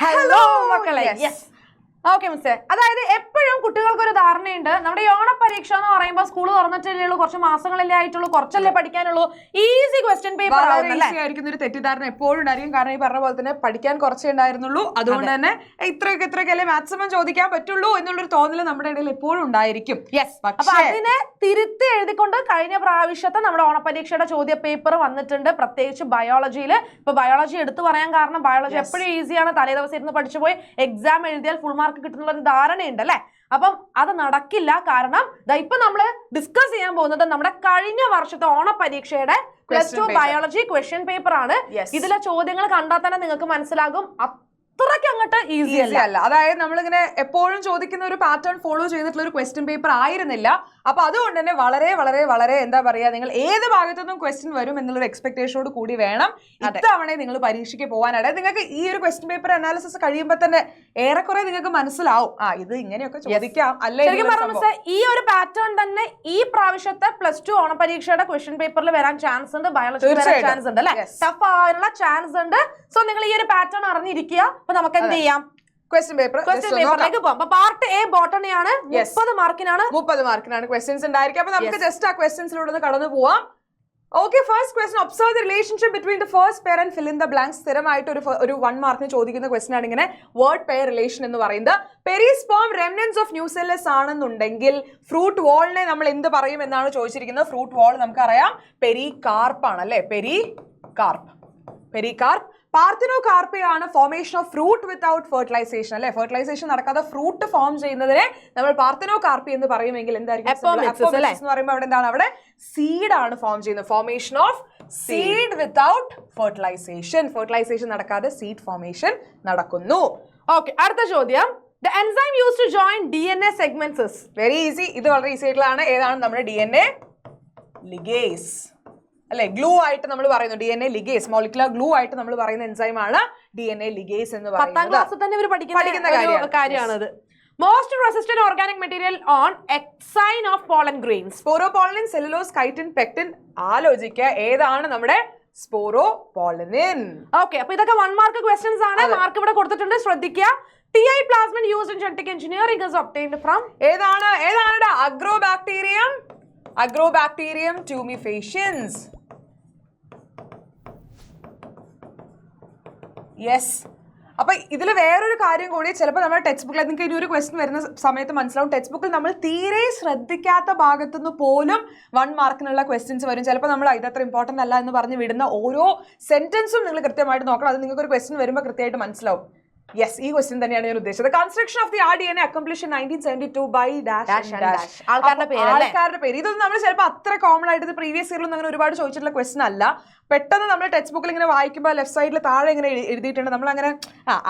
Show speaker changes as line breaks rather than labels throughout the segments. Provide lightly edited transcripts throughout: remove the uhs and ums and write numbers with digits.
Hello മക്കളെ. Okay മിസ്സേ, അതായത് എപ്പോഴും കുട്ടികൾക്ക് ഒരു ധാരണയുണ്ട്, നമ്മുടെ ഈ ഓണപരീക്ഷ എന്ന് പറയുമ്പോൾ സ്കൂൾ തുറന്നിട്ടല്ലേ ഉള്ളൂ, കുറച്ച് മാസങ്ങളല്ലേ ആയിട്ടുള്ളൂ, കുറച്ചല്ലേ പഠിക്കാനുള്ളൂ, ഈസി ക്വസ്റ്റ്യൻ പേപ്പർ
ആയിരിക്കുന്ന ഒരു തെറ്റിദ്ധാരണ എപ്പോഴും ഉണ്ടായിരിക്കും. കാരണം ഈ പറഞ്ഞ പോലെ തന്നെ പഠിക്കാൻ കുറച്ചേ ഉണ്ടായിരുന്നുള്ളൂ, അതുകൊണ്ട് തന്നെ ഇത്രയൊക്കെ മാക്സിമം ചോദിക്കാൻ പറ്റുള്ളൂ എന്നുള്ളൊരു തോന്നൽ നമ്മുടെ ഇടയിൽ എപ്പോഴും ഉണ്ടായിരിക്കും.
അപ്പൊ അതിനെ തിരുത്തി എഴുതിക്കൊണ്ട് കഴിഞ്ഞ പ്രാവശ്യത്തെ നമ്മുടെ ഓണപരീക്ഷയുടെ ചോദ്യ പേപ്പർ വന്നിട്ടുണ്ട്, പ്രത്യേകിച്ച് ബയോളജിയിൽ. ഇപ്പൊ ബയോളജി എടുത്തു പറയാൻ കാരണം ബയോളജി എപ്പോഴും ഈസിയാണ്, തലേ ദിവസം ഇരുന്ന് പഠിച്ചു പോയി എക്സാം എഴുതിയാൽ ഫുൾ മാർക്ക് കിട്ടുന്ന ഒരു ധാരണയുണ്ട് അല്ലെ. അപ്പം അത് നടക്കില്ല. കാരണം ഇപ്പൊ നമ്മള് ഡിസ്കസ് ചെയ്യാൻ പോകുന്നത് നമ്മുടെ കഴിഞ്ഞ വർഷത്തെ ഓണപരീക്ഷയുടെ +2 ബയോളജി ക്വസ്റ്റ്യൻ പേപ്പർ ആണ്. ഇതിലെ ചോദ്യങ്ങൾ കണ്ടാൽ തന്നെ നിങ്ങൾക്ക് മനസ്സിലാകും അത്രയ്ക്ക് അങ്ങോട്ട് ഈസി അല്ല.
അതായത് നമ്മളിങ്ങനെ എപ്പോഴും ചോദിക്കുന്ന ഒരു പാറ്റേൺ ഫോളോ ചെയ്തിട്ടുള്ള ഒരു ക്വസ്റ്റ്യൻ പേപ്പർ ആയിരുന്നില്ല. അപ്പൊ അതുകൊണ്ട് തന്നെ വളരെ വളരെ വളരെ എന്താ പറയാ, നിങ്ങൾ ഏത് ഭാഗത്തുനിന്നും ക്വസ്റ്റ്യൻ വരും എന്നുള്ളൊരു എക്സ്പെക്ടേഷനോട് കൂടി വേണം ഇത്തവണ നിങ്ങൾ പരീക്ഷയ്ക്ക് പോകാനായിട്ട്. നിങ്ങൾക്ക് ഈ ഒരു ക്വസ്റ്റ്യൻ പേപ്പർ അനാലിസിസ് കഴിയുമ്പോൾ തന്നെ ഏറെക്കുറെ നിങ്ങൾക്ക് മനസ്സിലാവും ഇത് ഇങ്ങനെയൊക്കെ ചോദിക്കാം അല്ലേ.
ഈ ഒരു പാറ്റേൺ തന്നെ ഈ പ്രാവശ്യത്തെ +2 ഓണപരീക്ഷയുടെ ക്വസ്റ്റ്യൻ പേപ്പറിൽ വരാൻ ചാൻസ് ഉണ്ട്, ബയോളജി വരാൻ ചാൻസ് ഉണ്ട് അല്ലെ, ടഫ് ആവാനുള്ള ചാൻസ് ഉണ്ട്. സോ നിങ്ങൾ ഈ ഒരു പാറ്റേൺ അറിഞ്ഞിരിക്കുക. അപ്പൊ നമുക്ക് എന്ത് ചെയ്യാം,
ക്വസ്റ്റ്യൻ പേപ്പറിലേക്ക്
പോകാം. പാർട്ട് എ ബോട്ടണി ആണ്, 30
മാർക്കിനാണ് ക്വസ്റ്റ്യൻസ് ഉണ്ടായിരിക്കും. അപ്പൊ നമുക്ക് ജസ്റ്റ് ആ ക്വസ്റ്റ്യൻസിലൂടെ കടന്നു പോവാം. Okay, first question, observe the relationship between the first pair and fill in the blanks. സ്ഥിരമായിട്ട് ഒരു 1 മാർക്കിന് ചോദിക്കുന്ന ക്വസ്റ്റ്യൻ ആണ് ഇങ്ങനെ വേർഡ് പെയർ റിലേഷൻ എന്ന് പറയുന്നത്. പെരിസ്പോം റെമനൻസ് ഓഫ് ന്യൂസെല്ലസ് ആണെന്നുണ്ടെങ്കിൽ ഫ്രൂട്ട് വാളിനെ നമ്മൾ എന്ത് പറയും എന്നാണ് ചോദിച്ചിരിക്കുന്നത്. ഫ്രൂട്ട് വാൾ നമുക്കറിയാം പെരികാർപ്പ് ആണ് അല്ലെ, പെരികാർപ്പ്. പാർത്തിനോകാർപ്പിയാണ് formation of fruit without fertilisation അല്ലെ. ഫെർട്ടിലൈസേഷൻ നടക്കാതെ ഫ്രൂട്ട് ഫോം ചെയ്യുന്നതിനെ നമ്മൾ പാർത്തിനോകാർപ്പി എന്ന് പറയുമെങ്കിൽ എന്തായിരിക്കും എന്ന് പറയുമ്പോൾ അവിടെ എന്താണ്, അവിടെ സീഡ് ആണ് ഫോം ചെയ്യുന്നത്. Formation of seed without fertilization നടക്കാതെ സീഡ് ഫോർമേഷൻ നടക്കുന്നു.
ഓക്കെ, അടുത്ത ചോദ്യം. The enzyme used to join DNA segments is
very easy. ഇത് വളരെ ഈസി ആയിട്ടുള്ളതാണ്. ഏതാണ് നമ്മുടെ DNA ലിഗേസ് അല്ലെ. ഗ്ലൂ ആയിട്ട് നമ്മൾ പറയുന്നു DNA ലിഗേസ്, മോളിക്കുലർ ഗ്ലൂ ആയിട്ട് നമ്മൾ പറയുന്ന എൻസൈം ആണ് DNA ലിഗേസ് എന്ന് പറയുന്നത്.
10ാം ക്ലാസ്സിൽ തന്നെ ഇവർ പഠിക്കുന്ന കാര്യമാണത്. Most resistant organic material on exine of pollen grains.
Sporopollenin, cellulose, chitin, pectin. ആലോചിക്കുക ഏതാണ് നമ്മുടെ സ്പോറോപോളിനിൻ.
ഓക്കെ, അപ്പൊ ഇതൊക്കെ 1 മാർക്ക് ക്വസ്റ്റ്യൻസ് ആണ്. മാർക്ക് ഇവിടെ കൊടുത്തിട്ടുണ്ട്, ശ്രദ്ധിക്കുക. TI plasmid used in genetic engineering is obtained from
ഏതാണ് Agrobacterium tumefaciens. യെസ്. അപ്പൊ ഇതിൽ വേറൊരു കാര്യം കൂടി, ചിലപ്പോൾ നമ്മുടെ ടെക്സ്റ്റ് ബുക്കിൽ നിങ്ങൾക്ക് ഇനി ഒരു ക്വസ്റ്റ്യൻ വരുന്ന സമയത്ത് മനസ്സിലാവും, ടെക്സ്റ്റ് ബുക്കിൽ നമ്മൾ തീരെ ശ്രദ്ധിക്കാത്ത ഭാഗത്തുനിന്ന് പോലും 1 മാർക്കിനുള്ള ക്വസ്റ്റ്യൻസ് വരും. ചിലപ്പോൾ നമ്മൾ ഇതത്ര ഇമ്പോർട്ടൻ്റ് അല്ല എന്ന് പറഞ്ഞ് വിടുന്ന ഓരോ സെന്റൻസും നിങ്ങൾ കൃത്യമായിട്ട് നോക്കണം. അത് നിങ്ങൾക്ക് ഒരു ക്വസ്റ്റ്യൻ വരുമ്പോൾ കൃത്യമായിട്ട് മനസ്സിലാവും. യെസ്, ഈ ക്വസ്റ്റ്യൻ തന്നെയാണ് ഞാൻ ഉദ്ദേശിച്ചത്. Construction of the RDNA accomplished in 1972 by
ആൾക്കാരുടെ
പേര്. ഇതൊന്നും നമ്മൾ ചിലപ്പോൾ അത്ര കോമൺ ആയിട്ട് ഇത് പ്രീവിയസ് ഇയറിലൊന്നും അങ്ങനെ ഒരുപാട് ചോദിച്ചിട്ടുള്ള ക്വസ്റ്റ്യൻ അല്ല. പെട്ടെന്ന് നമ്മൾ ടെക്സ്റ്റ് ബുക്കിൽ ഇങ്ങനെ വായിക്കുമ്പോൾ ലെഫ്റ്റ് സൈഡിൽ താഴെ ഇങ്ങനെ എഴുതിയിട്ടുണ്ട്. നമ്മൾ അങ്ങനെ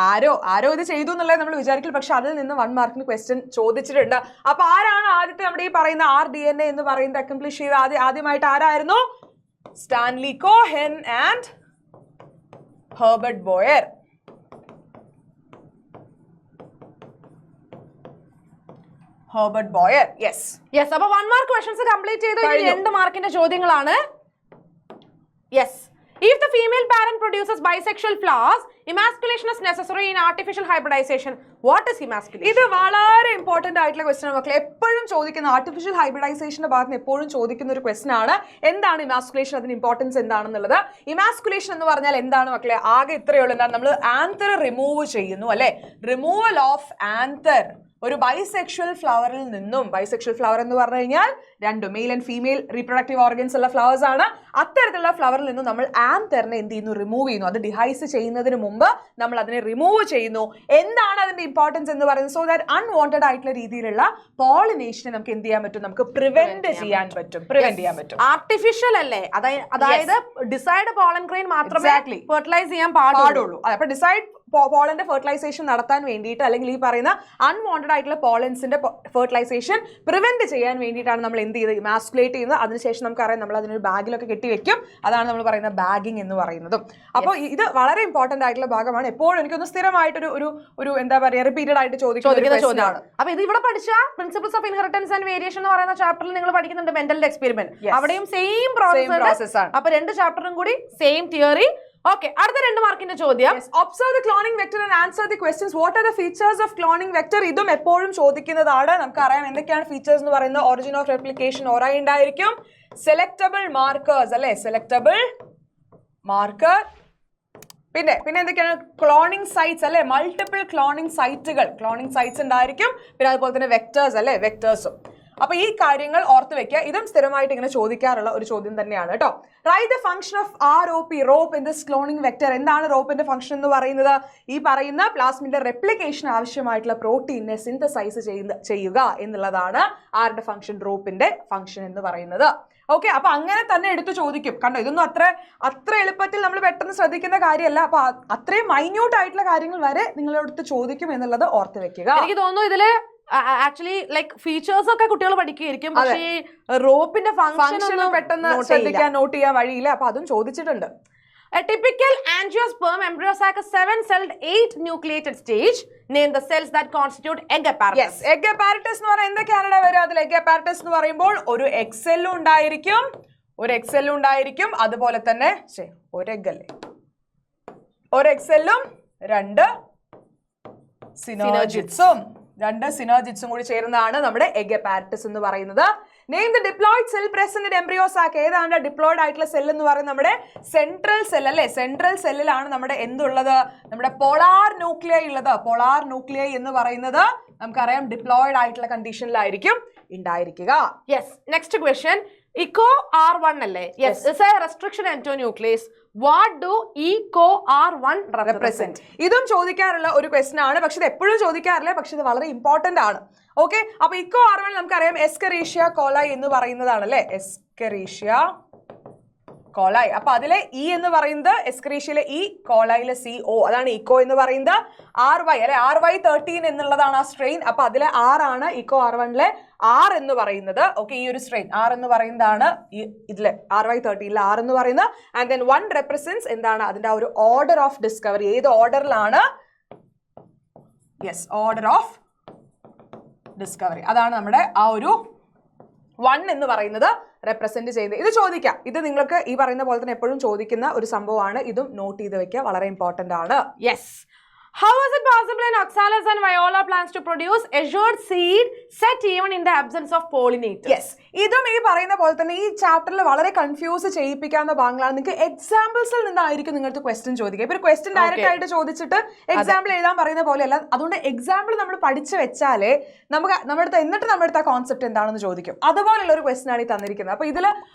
ആരോ ഇത് ചെയ്തു എന്നുള്ളത് നമ്മൾ വിചാരിക്കില്ല, പക്ഷെ അതിൽ നിന്ന് 1 മാർക്കിന് ക്വസ്റ്റ്യൻ ചോദിച്ചിട്ടുണ്ട്. അപ്പൊ ആരാണ് ആദ്യത്തെ നമ്മുടെ ഈ പറയുന്ന RDNA എന്ന് പറയുന്നത് അക്കംപ്ലിഷ് ചെയ്ത് ആദ്യമായിട്ട് ആരായിരുന്നു? Stanley Cohen and Herbert Boer. Yes.
അപ്പൊ 1 മാർക്ക് ക്വസ്റ്റ്യൻസ് കംപ്ലീറ്റ് ചെയ്തു. 2 മാർക്കിന്റെ ചോദ്യങ്ങളാണ്. Yes. If the female parent produces bisexual flowers, emasculation is necessary in artificial hybridization. What is emasculation?
ഇത് വളരെ ഇമ്പോർട്ടന്റ് ആയിട്ടുള്ള ക്വസ്റ്റ്യൻ ആണ് മക്കളെ. എപ്പോഴും ചോദിക്കുന്ന ആർട്ടിഫിഷ്യൽ ഹൈബ്രിഡൈസേഷന്റെ ഭാഗത്ത് എപ്പോഴും ചോദിക്കുന്ന ഒരു ക്വസ്റ്റ്യൻ ആണ്. എന്താണ് ഇമാസ്കുലേഷൻ, അതിന് ഇമ്പോർട്ടൻസ് എന്താണെന്നുള്ളത്. ഇമാസ്കുലേഷൻ എന്ന് പറഞ്ഞാൽ എന്താണ് മക്കളെ? ആകെ ഇത്രയേ ഉള്ളൂ. എന്താണ്? നമ്മൾ ആന്തർ റിമൂവ് ചെയ്യുന്നു അല്ലെ. റിമൂവൽ ഓഫ് ആന്തർ ഒരു ബൈസെക്ഷൽ ഫ്ലവറിൽ നിന്നും, ബൈസെക്ഷൽ ഫ്ലവർ എന്ന് പറഞ്ഞു കഴിഞ്ഞാൽ 2 male and female reproductive organs ഉള്ള ഫ്ലവേഴ്സ് ആണ്. അത്തരത്തിലുള്ള ഫ്ലവറിൽ നിന്നും നമ്മൾ ആന്തറിനെ എന്ത് ചെയ്യുന്നു? റിമൂവ് ചെയ്യുന്നു. അത് ഡിഹൈസ് ചെയ്യുന്നതിന് മുമ്പ് നമ്മൾ അതിനെ റിമൂവ് ചെയ്യുന്നു. എന്താണ് അതിന്റെ ഇമ്പോർട്ടൻസ് എന്ന് പറയുന്നത്? സോ ദാറ്റ് അൺവാണ്ടഡ് ആയിട്ടുള്ള രീതിയിലുള്ള പോളിനേഷനെ നമുക്ക് എന്ത് ചെയ്യാൻ പറ്റും? നമുക്ക് പ്രിവെന്റ് ചെയ്യാൻ പറ്റും.
ആർട്ടിഫിഷ്യൽ അല്ലേ, അതായത് ഡിസൈഡ് പോളൻ ഗ്രെയിൻ മാത്രമേ ഫെർട്ടിലൈസ് ചെയ്യാൻ പാടുള്ളൂ.
അപ്പൊ ഡിസൈഡ് പോളന്റെ ഫെർട്ടിലൈസേഷൻ നടത്താൻ വേണ്ടിയിട്ട്, അല്ലെങ്കിൽ ഈ പറയുന്ന അൺവാണ്ടഡ് ആയിട്ടുള്ള പോളൻസിന്റെ ഫെർട്ടിലൈസേഷൻ പ്രിവെന്റ് ചെയ്യാൻ വേണ്ടിയിട്ടാണ് നമ്മൾ എന്ത് ചെയ്ത് ഇമാസ്കുലേറ്റ് ചെയ്യുന്നത്. അതിനുശേഷം നമുക്കറിയാം നമ്മൾ അതിനൊരു ബാഗിലൊക്കെ കെട്ടിവെക്കും. അതാണ് നമ്മൾ പറയുന്ന ബാഗിങ് എന്ന് പറയുന്നതും. അപ്പോൾ ഇത് വളരെ ഇമ്പോർട്ടന്റ് ആയിട്ടുള്ള ഭാഗമാണ്. എപ്പോഴും എനിക്കൊന്ന് സ്ഥിരമായിട്ടൊരു ഒരു എന്താ പറയുക റിപ്പീറ്റഡ് ആയിട്ട് ചോദിക്കുന്ന ചോദ്യമാണ്.
അപ്പൊ ഇത് ഇവിടെ പഠിച്ച principles of inheritance and variation എന്ന് പറയുന്ന ചാപ്റ്ററിൽ നിങ്ങൾ പഠിക്കുന്നുണ്ട് മെന്റൽ എക്സ്പെരിമെന്റ്. അവിടെയും സെയിം പ്രോസസ് ആണ്. അപ്പൊ 2 ചാപ്റ്ററും കൂടി സെയിം തിയറി. ഓക്കെ, അടുത്ത 2 മാർക്കിന്റെ ചോദ്യം.
Observe the cloning vector and answer the questions. What are the features of cloning vector? ഇതും എപ്പോഴും ചോദിക്കുന്നതാണ്. നമുക്കറിയാം എന്തൊക്കെയാണ് ഫീച്ചേഴ്സ് എന്ന് പറയുന്നത്. ഒറിജിൻ ഓഫ് റെപ്ലിക്കേഷൻ ഓറായി ഉണ്ടായിരിക്കും. സെലക്ടബിൾ മാർക്കേഴ്സ് അല്ലെ, സെലക്ടബിൾ മാർക്കർ. പിന്നെ എന്തൊക്കെയാണ്? ക്ലോണിംഗ് സൈറ്റ്സ് അല്ലെ, മൾട്ടിപ്പിൾ ക്ലോണിംഗ് സൈറ്റ്സ് ഉണ്ടായിരിക്കും. പിന്നെ അതുപോലെ തന്നെ വെക്ടേഴ്സ് അല്ലെ, വെക്ടേഴ്സും. അപ്പൊ ഈ കാര്യങ്ങൾ ഓർത്ത് വെക്കുക. ഇതും സ്ഥിരമായിട്ട് ഇങ്ങനെ ചോദിക്കാറുള്ള ഒരു ചോദ്യം തന്നെയാണ് കേട്ടോ. Write the function of rope in this cloning vector. എന്താണ് റോപ്പിന്റെ ഫംഗ്ഷൻ എന്ന് പറയുന്നത്? ഈ പറയുന്ന പ്ലാസ്മിന്റെ റെപ്ലിക്കേഷൻ ആവശ്യമായിട്ടുള്ള പ്രോട്ടീനെ സിന്തസൈസ് ചെയ്യുക എന്നുള്ളതാണ് ആരുടെ ഫംഗ്ഷൻ? റോപ്പിന്റെ ഫംഗ്ഷൻ എന്ന് പറയുന്നത്. ഓക്കെ, അപ്പൊ അങ്ങനെ തന്നെ എടുത്ത് ചോദിക്കും. കണ്ടോ, ഇതൊന്നും അത്ര എളുപ്പത്തിൽ നമ്മൾ പെട്ടെന്ന് ശ്രദ്ധിക്കുന്ന കാര്യമല്ല. അപ്പൊ അത്രയും മൈന്യൂട്ട് ആയിട്ടുള്ള കാര്യങ്ങൾ വരെ നിങ്ങളടുത്ത് ചോദിക്കും എന്നുള്ളത് ഓർത്ത് വെക്കുക.
എനിക്ക് തോന്നുന്നു ഇതില് ആക്ച്വലി ലൈക് ഫീച്ചേഴ്സ് ഒക്കെ കുട്ടികൾ പഠിക്കുകയായിരിക്കും, പക്ഷേ ഈ റോപ്പിന്റെ ഫംഗ്ഷൻ
പെട്ടെന്ന് ശ്രദ്ധിക്കാൻ നോട്ട് ചെയ്യാൻ വഴിയില്ല. അപ്പൊ അതും ചോദിച്ചിട്ടുണ്ട്.
A typical angiosperm embryo sac is 7-celled 8 nucleated stage. Name the cells that constitute egg apparatus.
Yes, egg apparatus എന്ന് പറയുന്നത് എന്തൊക്കെയാണ് വരിക? അതിൽ egg apparatus എന്ന് പറയുമ്പോൾ ഒരു egg cell ഉണ്ടായിരിക്കും. അതുപോലെ തന്നെ ഒരു egg അല്ലേ, ഒരു egg cellഉം 2 synergids കൂടി ചേരുന്നതാണ് നമ്മുടെ egg apparatus എന്ന് പറയുന്നത്. Name the diploid cell present in embryo sac. ഏതാണ് ഡിപ്ലോയിഡ് ആയിട്ടുള്ള സെൽ എന്ന് പറയുന്നത്? നമ്മുടെ സെൻട്രൽ സെൽ അല്ലേ. സെൻട്രൽ സെല്ലിലാണ് നമ്മുടെ എന്തുള്ളത്? നമ്മുടെ പോളാർ ന്യൂക്ലിയൈ ഉള്ളത്. പോളാർ ന്യൂക്ലിയൈ എന്ന് പറയുന്നത് നമുക്കറിയാം ഡിപ്ലോയിഡ് ആയിട്ടുള്ള കണ്ടീഷനിലായിരിക്കും ഉണ്ടായിരിക്കുക.
Yes, next question. Eco R1 അല്ലേ? Yes, is A restriction endonuclease. What do eco R1 represent?
ഇതും ചോദിക്കാറുള്ള ഒരു ക്വസ്റ്റ്യൻ ആണ്. പക്ഷെ ഇത് എപ്പോഴും ചോദിക്കാറില്ല, പക്ഷെ ഇത് വളരെ ഇമ്പോർട്ടന്റ് ആണ്. ഓക്കെ, അപ്പൊ ഇക്കോ R1 നമുക്കറിയാം എസ്കറീഷ്യ കോളൈ എന്ന് പറയുന്നതാണ് അല്ലെ, എസ്കറീഷ്യ കോളൈ. അപ്പൊ അതിലെ ഇ എന്ന് പറയുന്നത് എസ്കറീഷ്യയിലെ ഇ, കോളൈയിലെ CO, അതാണ് ഇക്കോ എന്ന് പറയുന്നത്. RY അല്ലെ, RY13 എന്നുള്ളതാണ് ആ സ്ട്രെയിൻ. അപ്പൊ അതിലെ R ആണ് ഇക്കോ R1ലെ R എന്ന് പറയുന്നത്. ഓക്കെ, ഈ ഒരു സ്ട്രെയിൻ R എന്ന് പറയുന്നതാണ് ഇതിലെ RY13ലെ R എന്ന് പറയുന്നത്. ആൻഡ് ദെൻ 1 റെപ്രസെന്റ്സ് എന്താണ്? അതിന്റെ ആ ഒരു ഓർഡർ ഓഫ് ഡിസ്കവറി. ഏത് ഓർഡറിലാണ്? Yes, order of discovery. അതാണ് നമ്മുടെ ആ ഒരു 1 എന്ന് പറയുന്നത് റെപ്രസെന്റ് ചെയ്യുന്നത്. ഇത് ചോദിക്കാം. ഇത് നിങ്ങൾക്ക് ഈ പറയുന്ന പോലെ തന്നെ എപ്പോഴും ചോദിക്കുന്ന ഒരു സംഭവമാണ്. ഇതും നോട്ട് ചെയ്ത് വെക്കുക, വളരെ ഇമ്പോർട്ടന്റ് ആണ്.
Yes. How is it possible in oxalis and viola plants to produce assured seed set even in the absence of pollinators?
Yes, ഇതും ഈ പറയുന്ന പോലെ തന്നെ ഈ ചാപ്റ്ററിൽ വളരെ കൺഫ്യൂസ് ചെയ്യിപ്പിക്കാവുന്ന ഭാഗങ്ങളാണ്. നിങ്ങൾക്ക് എക്സാമ്പിൾസിൽ നിന്നായിരിക്കും നിങ്ങൾക്ക് ക്വസ്റ്റ്യൻ ചോദിക്കുക. ഇപ്പൊ ഒരു ക്വസ്റ്റ്യൻ ഡയറക്റ്റ് ആയിട്ട് ചോദിച്ചിട്ട് എക്സാമ്പിൾ എഴുതാൻ പറയുന്ന പോലെയല്ല. അതുകൊണ്ട് എക്സാമ്പിൾ നമ്മൾ പഠിച്ചു വെച്ചാലേ നമുക്ക് എന്നിട്ട് നമ്മുടെ അടുത്ത കോൺസെപ്റ്റ് എന്താണെന്ന് ചോദിക്കും. അതുപോലുള്ള ഒരു ക്വസ്റ്റ്യൻ ആണ് ഈ തന്നിരിക്കുന്നത്. അപ്പൊ ഇതിൽ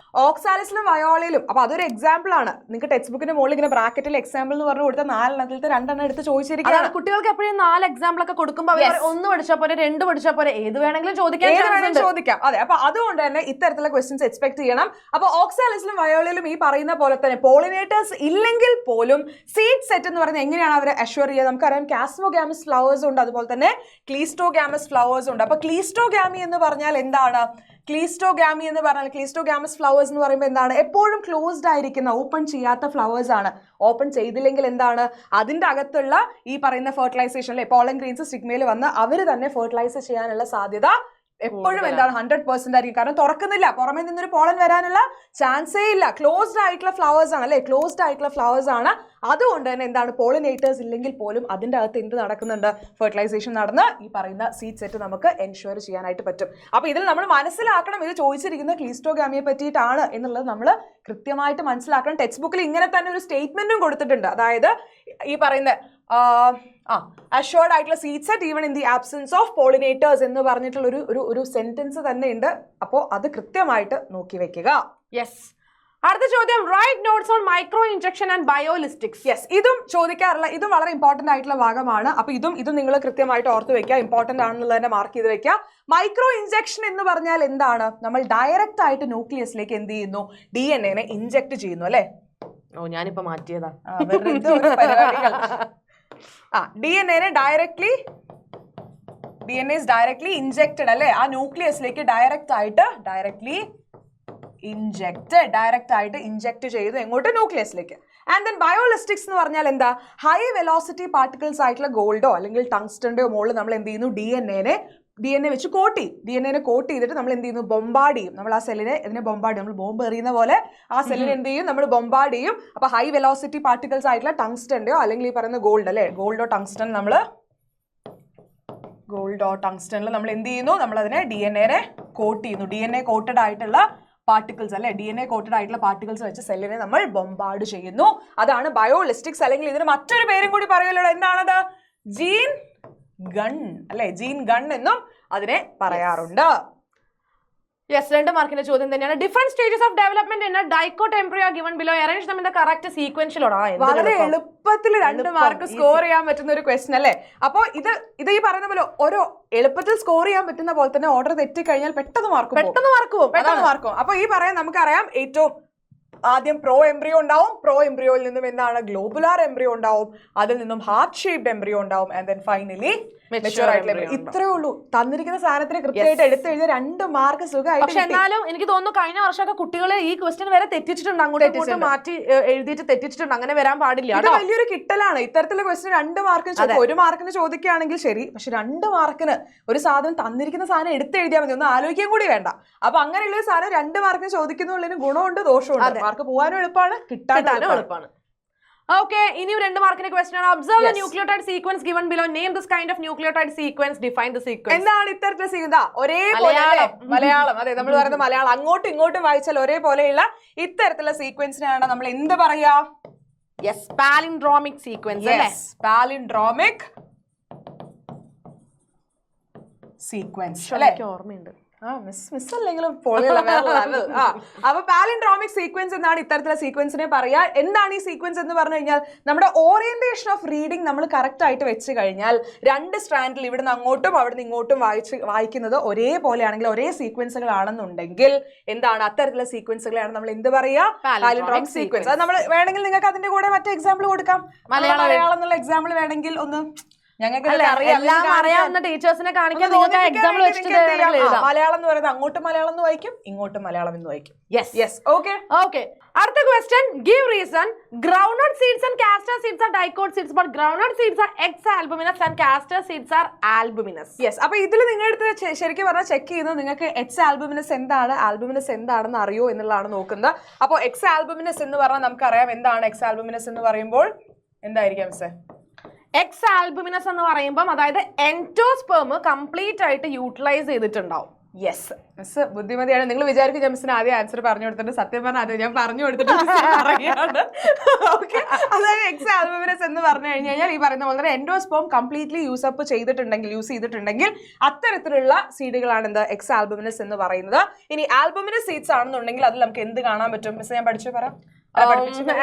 ഓക്സാലിസിലും വയോളയിലും, അപ്പൊ അതൊരു എക്സാമ്പിൾ ആണ്. നിങ്ങൾക്ക് ടെക്സ്റ്റ് ബുക്കിന്റെ മുകളിൽ ഇങ്ങനെ ബ്രാക്കറ്റിൽ എക്സാമ്പിൾ എന്ന് പറഞ്ഞു കൊടുത്ത 4 എണ്ണത്തിലത്തെ 2 എണ്ണം എടുത്ത് ചോദിച്ചിരിക്കും.
കുട്ടികൾക്ക് എപ്പോഴും 4 എക്സാമ്പിൾ ഒക്കെ കൊടുക്കുമ്പോൾ 1 പഠിച്ചാൽ പോലെ 2 പഠിച്ചാൽ പോലെ ഏത് വേണമെങ്കിലും
ചോദിക്കാം. അതെ, അപ്പൊ അതുകൊണ്ട് തന്നെ ഇത്തരത്തിലുള്ള ക്വസ്റ്റ്യൻസ് എക്സ്പെക്ട് ചെയ്യണം. അപ്പൊ ഓക്സാലിസിലും വയോളയിലും ഈ പറയുന്ന പോലെ തന്നെ പോളിനേറ്റേഴ്സ് ഇല്ലെങ്കിൽ പോലും സീഡ് സെറ്റ് എന്ന് പറയുന്നത് എങ്ങനെയാണ് അവരെ അഷ്വർ ചെയ്യുക? നമുക്കറിയാം കാസ്മോഗാമസ് ഫ്ലവേഴ്സ് ഉണ്ട്, അതുപോലെ തന്നെ ക്ലീസ്റ്റോഗാമസ് ഫ്ലവേഴ്സ് ഉണ്ട്. അപ്പൊ ക്ലീസ്റ്റോഗാമി എന്ന് പറഞ്ഞാൽ എന്താണ്? ക്ലീസ്റ്റോഗാമസ് ഫ്ലവേഴ്സ് എന്ന് പറയുമ്പോൾ എന്താണ്? എപ്പോഴും ക്ലോസ്ഡ് ആയിരിക്കുന്ന, ഓപ്പൺ ചെയ്യാത്ത ഫ്ലവേഴ്സ് ആണ്. ഓപ്പൺ ചെയ്തില്ലെങ്കിൽ എന്താണ്? അതിന്റെ അകത്തുള്ള ഈ പറയുന്ന ഫെർട്ടിലൈസേഷൻ അല്ലെ, പോളൻ ഗ്രെയിൻസ് സ്റ്റിഗ്മയിൽ വന്ന് അവർ തന്നെ ഫെർട്ടിലൈസ് ചെയ്യാനുള്ള സാധ്യത എപ്പോഴും എന്താണ്? 100% ആയിരിക്കും. കാരണം തുറക്കുന്നില്ല, പുറമെ നിന്നൊരു പോളൻ വരാനുള്ള ചാൻസേ ഇല്ല. ക്ലോസ്ഡ് ആയിട്ടുള്ള ഫ്ലവേഴ്സ് ആണ് അല്ലെ, ക്ലോസ്ഡ് ആയിട്ടുള്ള ഫ്ലവേഴ്സ് ആണ്. അതുകൊണ്ട് തന്നെ എന്താണ്? പോളിനേറ്റേഴ്സ് ഇല്ലെങ്കിൽ പോലും അതിന്റെ അകത്ത് എന്ത് നടക്കുന്നുണ്ട്? ഫെർട്ടിലൈസേഷൻ നടന്ന് ഈ പറയുന്ന സീഡ് സെറ്റ് നമുക്ക് എൻഷുർ ചെയ്യാനായിട്ട് പറ്റും. അപ്പൊ ഇതിൽ നമ്മൾ മനസ്സിലാക്കണം, ഇത് ചോദിച്ചിരിക്കുന്ന ക്ലീസ്റ്റോഗാമിയെ പറ്റിയിട്ടാണ് എന്നുള്ളത് നമ്മൾ കൃത്യമായിട്ട് മനസ്സിലാക്കണം. ടെക്സ്റ്റ് ബുക്കിൽ ഇങ്ങനെ തന്നെ ഒരു സ്റ്റേറ്റ്മെന്റും കൊടുത്തിട്ടുണ്ട്. അതായത് ഈ പറയുന്ന അഷ്വർഡ് ആയിട്ടുള്ള seed set even in the absence of pollinators എന്ന് പറഞ്ഞിട്ടുള്ള ഒരു സെന്റൻസ് തന്നെ ഉണ്ട്. അപ്പോൾ അത് കൃത്യമായിട്ട് നോക്കി വെക്കുക.
യെസ്. അടുത്ത ചോദ്യം, write notes on micro injection and biolistics.
Yes, ഇതും ചോദിക്കാറില്ല. ഇതും വളരെ ഇമ്പോർട്ടന്റ് ആയിട്ടുള്ള ഭാഗമാണ്. അപ്പൊ ഇതും നിങ്ങൾ കൃത്യമായിട്ട് ഓർത്ത് വെക്കുക, ഇമ്പോർട്ടന്റ് ആണെന്നുള്ളത് തന്നെ മാർക്ക് ചെയ്ത് വെക്കുക. മൈക്രോ ഇൻജെക്ഷൻ എന്ന് പറഞ്ഞാൽ എന്താണ്? നമ്മൾ ഡയറക്റ്റ് ആയിട്ട് ന്യൂക്ലിയസിലേക്ക് എന്ത് ചെയ്യുന്നു? DNA ഇൻജെക്ട് ചെയ്യുന്നു അല്ലെ.
ഞാനിപ്പോ മാറ്റിയതാ.
DNA ഡയറക്ട്ലി ഇൻജെക്റ്റഡ് അല്ലെ, ആ ന്യൂക്ലിയസിലേക്ക് ഡയറക്റ്റ് ആയിട്ട് ഇൻജെക്ട് ചെയ്തു എങ്ങോട്ട്? ന്യൂക്ലിയസിലേക്ക്. ആൻഡ് ദെൻ ബയോലിസ്റ്റിക്സ് എന്ന് പറഞ്ഞാൽ എന്താ? ഹൈ വെലോസിറ്റി പാർട്ടിക്കിൾസ് ആയിട്ടുള്ള ഗോൾഡോ അല്ലെങ്കിൽ ടങ്സ്റ്റന്റെയോ മുകളിൽ നമ്മൾ എന്ത് ചെയ്യുന്നു? DNA DNA വെച്ച് കോട്ട് ചെയ്യും. DNA കോട്ട് ചെയ്തിട്ട് നമ്മൾ എന്ത് ചെയ്യുന്നു, ബൊമ്പാർഡ് ചെയ്യും. നമ്മൾ ആ സെല്ലിനെ ഇതിനെ ബൊമ്പാർഡ്, നമ്മൾ ബോംബ് എറിയുന്ന പോലെ ആ സെല്ലിനെ എന്ത് ചെയ്യും, നമ്മൾ ബൊമ്പാർഡ് ചെയ്യും. അപ്പൊ ഹൈ വെലോസിറ്റി പാർട്ടിക്കിൾസ് ആയിട്ടുള്ള ടങ്സ്റ്റന്റെയോ അല്ലെങ്കിൽ ഈ പറയുന്ന ഗോൾഡ് അല്ലെ, ഗോൾഡോ ടങ്സ്റ്റൺ, നമ്മൾ ഗോൾഡോ ടങ്സ്റ്റണിൽ നമ്മൾ എന്ത് ചെയ്യുന്നു, നമ്മൾ അതിനെ DNA കോട്ട് ചെയ്യുന്നു. DNA കോട്ടഡ് ആയിട്ടുള്ള പാർട്ടിക്കിൾസ് അല്ലെ, DNA കോട്ടഡ് ആയിട്ടുള്ള പാർട്ടിക്കിൾസ് വെച്ച് സെല്ലിനെ നമ്മൾ ബൊമ്പാർഡ് ചെയ്യുന്നു. അതാണ് ബയോളിസ്റ്റിക്സ്. അല്ലെങ്കിൽ ഇതിന് മറ്റൊരു പേരും കൂടി പറയുമല്ലോ, എന്താണത്, ജീൻ ഗൺ അല്ലെ, ജീൻ ഗൺ എന്നും അതിനെ പറയാറുണ്ട്.
യെസ്, 2 മാർക്കിന്റെ ചോദ്യം തന്നെയാണ്. Different stages of development in A dicot embryo given below, arrange them in the correct sequential order.
വളരെ എളുപ്പത്തിൽ 2 മാർക്ക് സ്കോർ ചെയ്യാൻ പറ്റുന്ന ഒരു ക്വസ്റ്റൻ അല്ലേ. അപ്പൊ ഇത് ഈ പറയുന്ന പോലെ ഓരോ എളുപ്പത്തിൽ സ്കോർ ചെയ്യാൻ പറ്റുന്ന പോലെ തന്നെ ഓർഡർ തെറ്റി കഴിഞ്ഞാൽ പെട്ടെന്ന് മാർക്ക് മാർക്കും. അപ്പൊ ഈ പറയാൻ നമുക്കറിയാം, ഏറ്റവും ആദ്യം പ്രോ എംബ്രിയോ ഉണ്ടാവും, പ്രോ എംബ്രിയോയിൽ നിന്നും എന്താണ്, ഗ്ലോബുലാർ എംബ്രിയോ ഉണ്ടാവും, അതിൽ നിന്നും ഹാർട്ട് ഷേപ്ഡ് എംബ്രിയോ ഉണ്ടാവും, ആൻഡ് ദെൻ ഫൈനലി മെച്യൂർ ആയിട്ടുള്ള എംബ്രിയോ. ഇത്രേ ഉള്ളൂ. തന്നിരിക്കുന്ന സാധനത്തിന് കൃത്യമായിട്ട് എടുത്തെഴുതിയ 2 മാർക്ക് സുഖമായിട്ട്.
പക്ഷെ എന്നാലും എനിക്ക് തോന്നുന്നു കഴിഞ്ഞ വർഷമൊക്കെ കുട്ടികളെ ഈ ക്വസ്റ്റ്യൻ വരെ തെറ്റിച്ചിട്ടുണ്ട്, അങ്ങോട്ട് മാറ്റി എഴുതിയിട്ട് തെറ്റിച്ചിട്ടുണ്ട്. അങ്ങനെ വരാൻ പാടില്ല.
ഇത് വലിയൊരു കിട്ടലാണ്. ഇത്തരത്തിലുള്ള ക്വസ്റ്റ്യൻ 2 മാർക്കിന് 1 മാർക്കിന് ചോദിക്കുകയാണെങ്കിൽ ശരി, പക്ഷെ 2 മാർക്കിന് ഒരു സാധനം തന്നിരിക്കുന്ന സാധനം എടുത്തെഴുതിയാൽ മതി, ഒന്ന് ആലോചിക്കാൻ കൂടി വേണ്ട. അപ്പൊ അങ്ങനെയുള്ള ഒരു സാധനം 2 മാർക്കിന് ചോദിക്കുന്നതിന് ഗുണമുണ്ട് ദോഷമുണ്ട്. മാർക്ക് പോകാനും എളുപ്പമാണ്, കിട്ടാനും എളുപ്പമാണ്.
Okay, ഇനി 2 മാർക്കിന്റെ ക്വസ്റ്റ്യൻ ആണ്. Observe the nucleotide sequence given below, name this kind of nucleotide sequence, define the sequence.
എന്താണ് ഇത്തരത്തിലുള്ള സീക്വൻസ്? മലയാളം. അതെ, നമ്മൾ പറയുന്ന മലയാളം അങ്ങോട്ടും ഇങ്ങോട്ടും വായിച്ചാൽ ഒരേപോലെയുള്ള ഇത്തരത്തിലുള്ള സീക്വൻസിനാണ് നമ്മൾ എന്ത് പറയാ?
യെസ്, പാലിൻഡ്രോമിക് സീക്വൻസ് അല്ലേ,
പാലിൻഡ്രോമിക് സീക്വൻസ് അല്ലേ, ഓർമ്മയുണ്ട്. മിസ്സല്ലെങ്കിലും അപ്പൊ പാലിൻഡ്രോമിക് സീക്വൻസ് എന്നാണ് ഇത്തരത്തിലുള്ള സീക്വൻസിനെ പറയാ. എന്താണ് ഈ സീക്വൻസ് എന്ന് പറഞ്ഞു കഴിഞ്ഞാൽ, നമ്മുടെ ഓറിയന്റേഷൻ ഓഫ് റീഡിംഗ് നമ്മൾ കറക്റ്റ് ആയിട്ട് വെച്ച് കഴിഞ്ഞാൽ 2 സ്ട്രാൻഡിൽ ഇവിടുന്ന് അങ്ങോട്ടും അവിടുന്ന് ഇങ്ങോട്ടും വായിക്കുന്നത് ഒരേപോലെയാണെങ്കിൽ, ഒരേ സീക്വൻസുകളാണെന്നുണ്ടെങ്കിൽ എന്താണ്, അത്തരത്തിലുള്ള സീക്വൻസുകളാണ് നമ്മൾ എന്ത് പറയാ, പാലിൻഡ്രോമിക് സീക്വൻസ്. അത് നമ്മൾ വേണമെങ്കിൽ നിങ്ങൾക്ക് അതിന്റെ കൂടെ മറ്റേ എക്സാമ്പിൾ കൊടുക്കാം. മലയാളം എന്നുള്ള എക്സാമ്പിൾ വേണമെങ്കിൽ ഒന്ന് ഞങ്ങൾക്ക്
അറിയാവുന്ന ടീച്ചേഴ്സിനെ കാണിക്കാൻ നിങ്ങൾക്ക് എക്സാമ്പിൾ വെച്ചിട്ട്
മലയാളം എന്ന് പറയുന്നത് അങ്ങോട്ടും മലയാളം എന്ന് വായിക്കും, ഇങ്ങോട്ടും മലയാളം എന്ന് വായിക്കും.
Okay. അടുത്ത question, give reason. Groundnut seeds and castor seeds are dicot seeds, but groundnut seeds are exalbuminous and castor seeds are albuminous.
Yes, അപ്പൊ ഇതിൽ നിങ്ങളെടുത്ത് ശരിക്കും പറഞ്ഞാൽ ചെക്ക് ചെയ്യുന്നത് നിങ്ങൾക്ക് എക്സ് ആൽബുമിനസ് എന്താണ്, ആൽബുമിനസ് എന്താണെന്ന് അറിയോ എന്നുള്ളതാണ് നോക്കുന്നത്. അപ്പോൾ എക്സ് ആൽബുമിനസ് എന്ന് പറഞ്ഞാൽ നമുക്കറിയാം എന്താണ് എക്സ് ആൽബുമിനസ് എന്ന് പറയുമ്പോൾ എന്തായിരിക്കാം മിസ്സേ?
എക്സ് ആൽബുമിനസ് എന്ന് പറയുമ്പോൾ അതായത് എൻഡോസ്പെർം കംപ്ലീറ്റ് ആയിട്ട് യൂട്ടിലൈസ് ചെയ്തിട്ടുണ്ടാവും.
യെസ്, മിസ് ബുദ്ധിമതിയാണ്. നിങ്ങൾ വിചാരിക്കും ഞാൻ മിസ്സിന് ആദ്യം ആൻസർ പറഞ്ഞു കൊടുത്തിട്ട്, സത്യം പറഞ്ഞാൽ അത് ഞാൻ പറഞ്ഞു കൊടുത്തിട്ട് ഓക്കെ. അതായത് എക്സ് ആൽബുമിനസ് എന്ന് പറഞ്ഞു കഴിഞ്ഞാൽ ഈ പറയുന്ന പോലെ എൻഡോസ്പെർം കംപ്ലീറ്റ്ലി യൂസ് ചെയ്തിട്ടുണ്ടെങ്കിൽ അത്തരത്തിലുള്ള സീഡുകളാണ് എന്ത്, എക്സ് ആൽബുമിനസ് എന്ന് പറയുന്നത്. ഇനി ആൽബുമിനസ് സീഡ്സ് ആണെന്നുണ്ടെങ്കിൽ അതിൽ നമുക്ക് എന്ത് കാണാൻ പറ്റും മിസ്? ഞാൻ പഠിച്ചു പറയാം.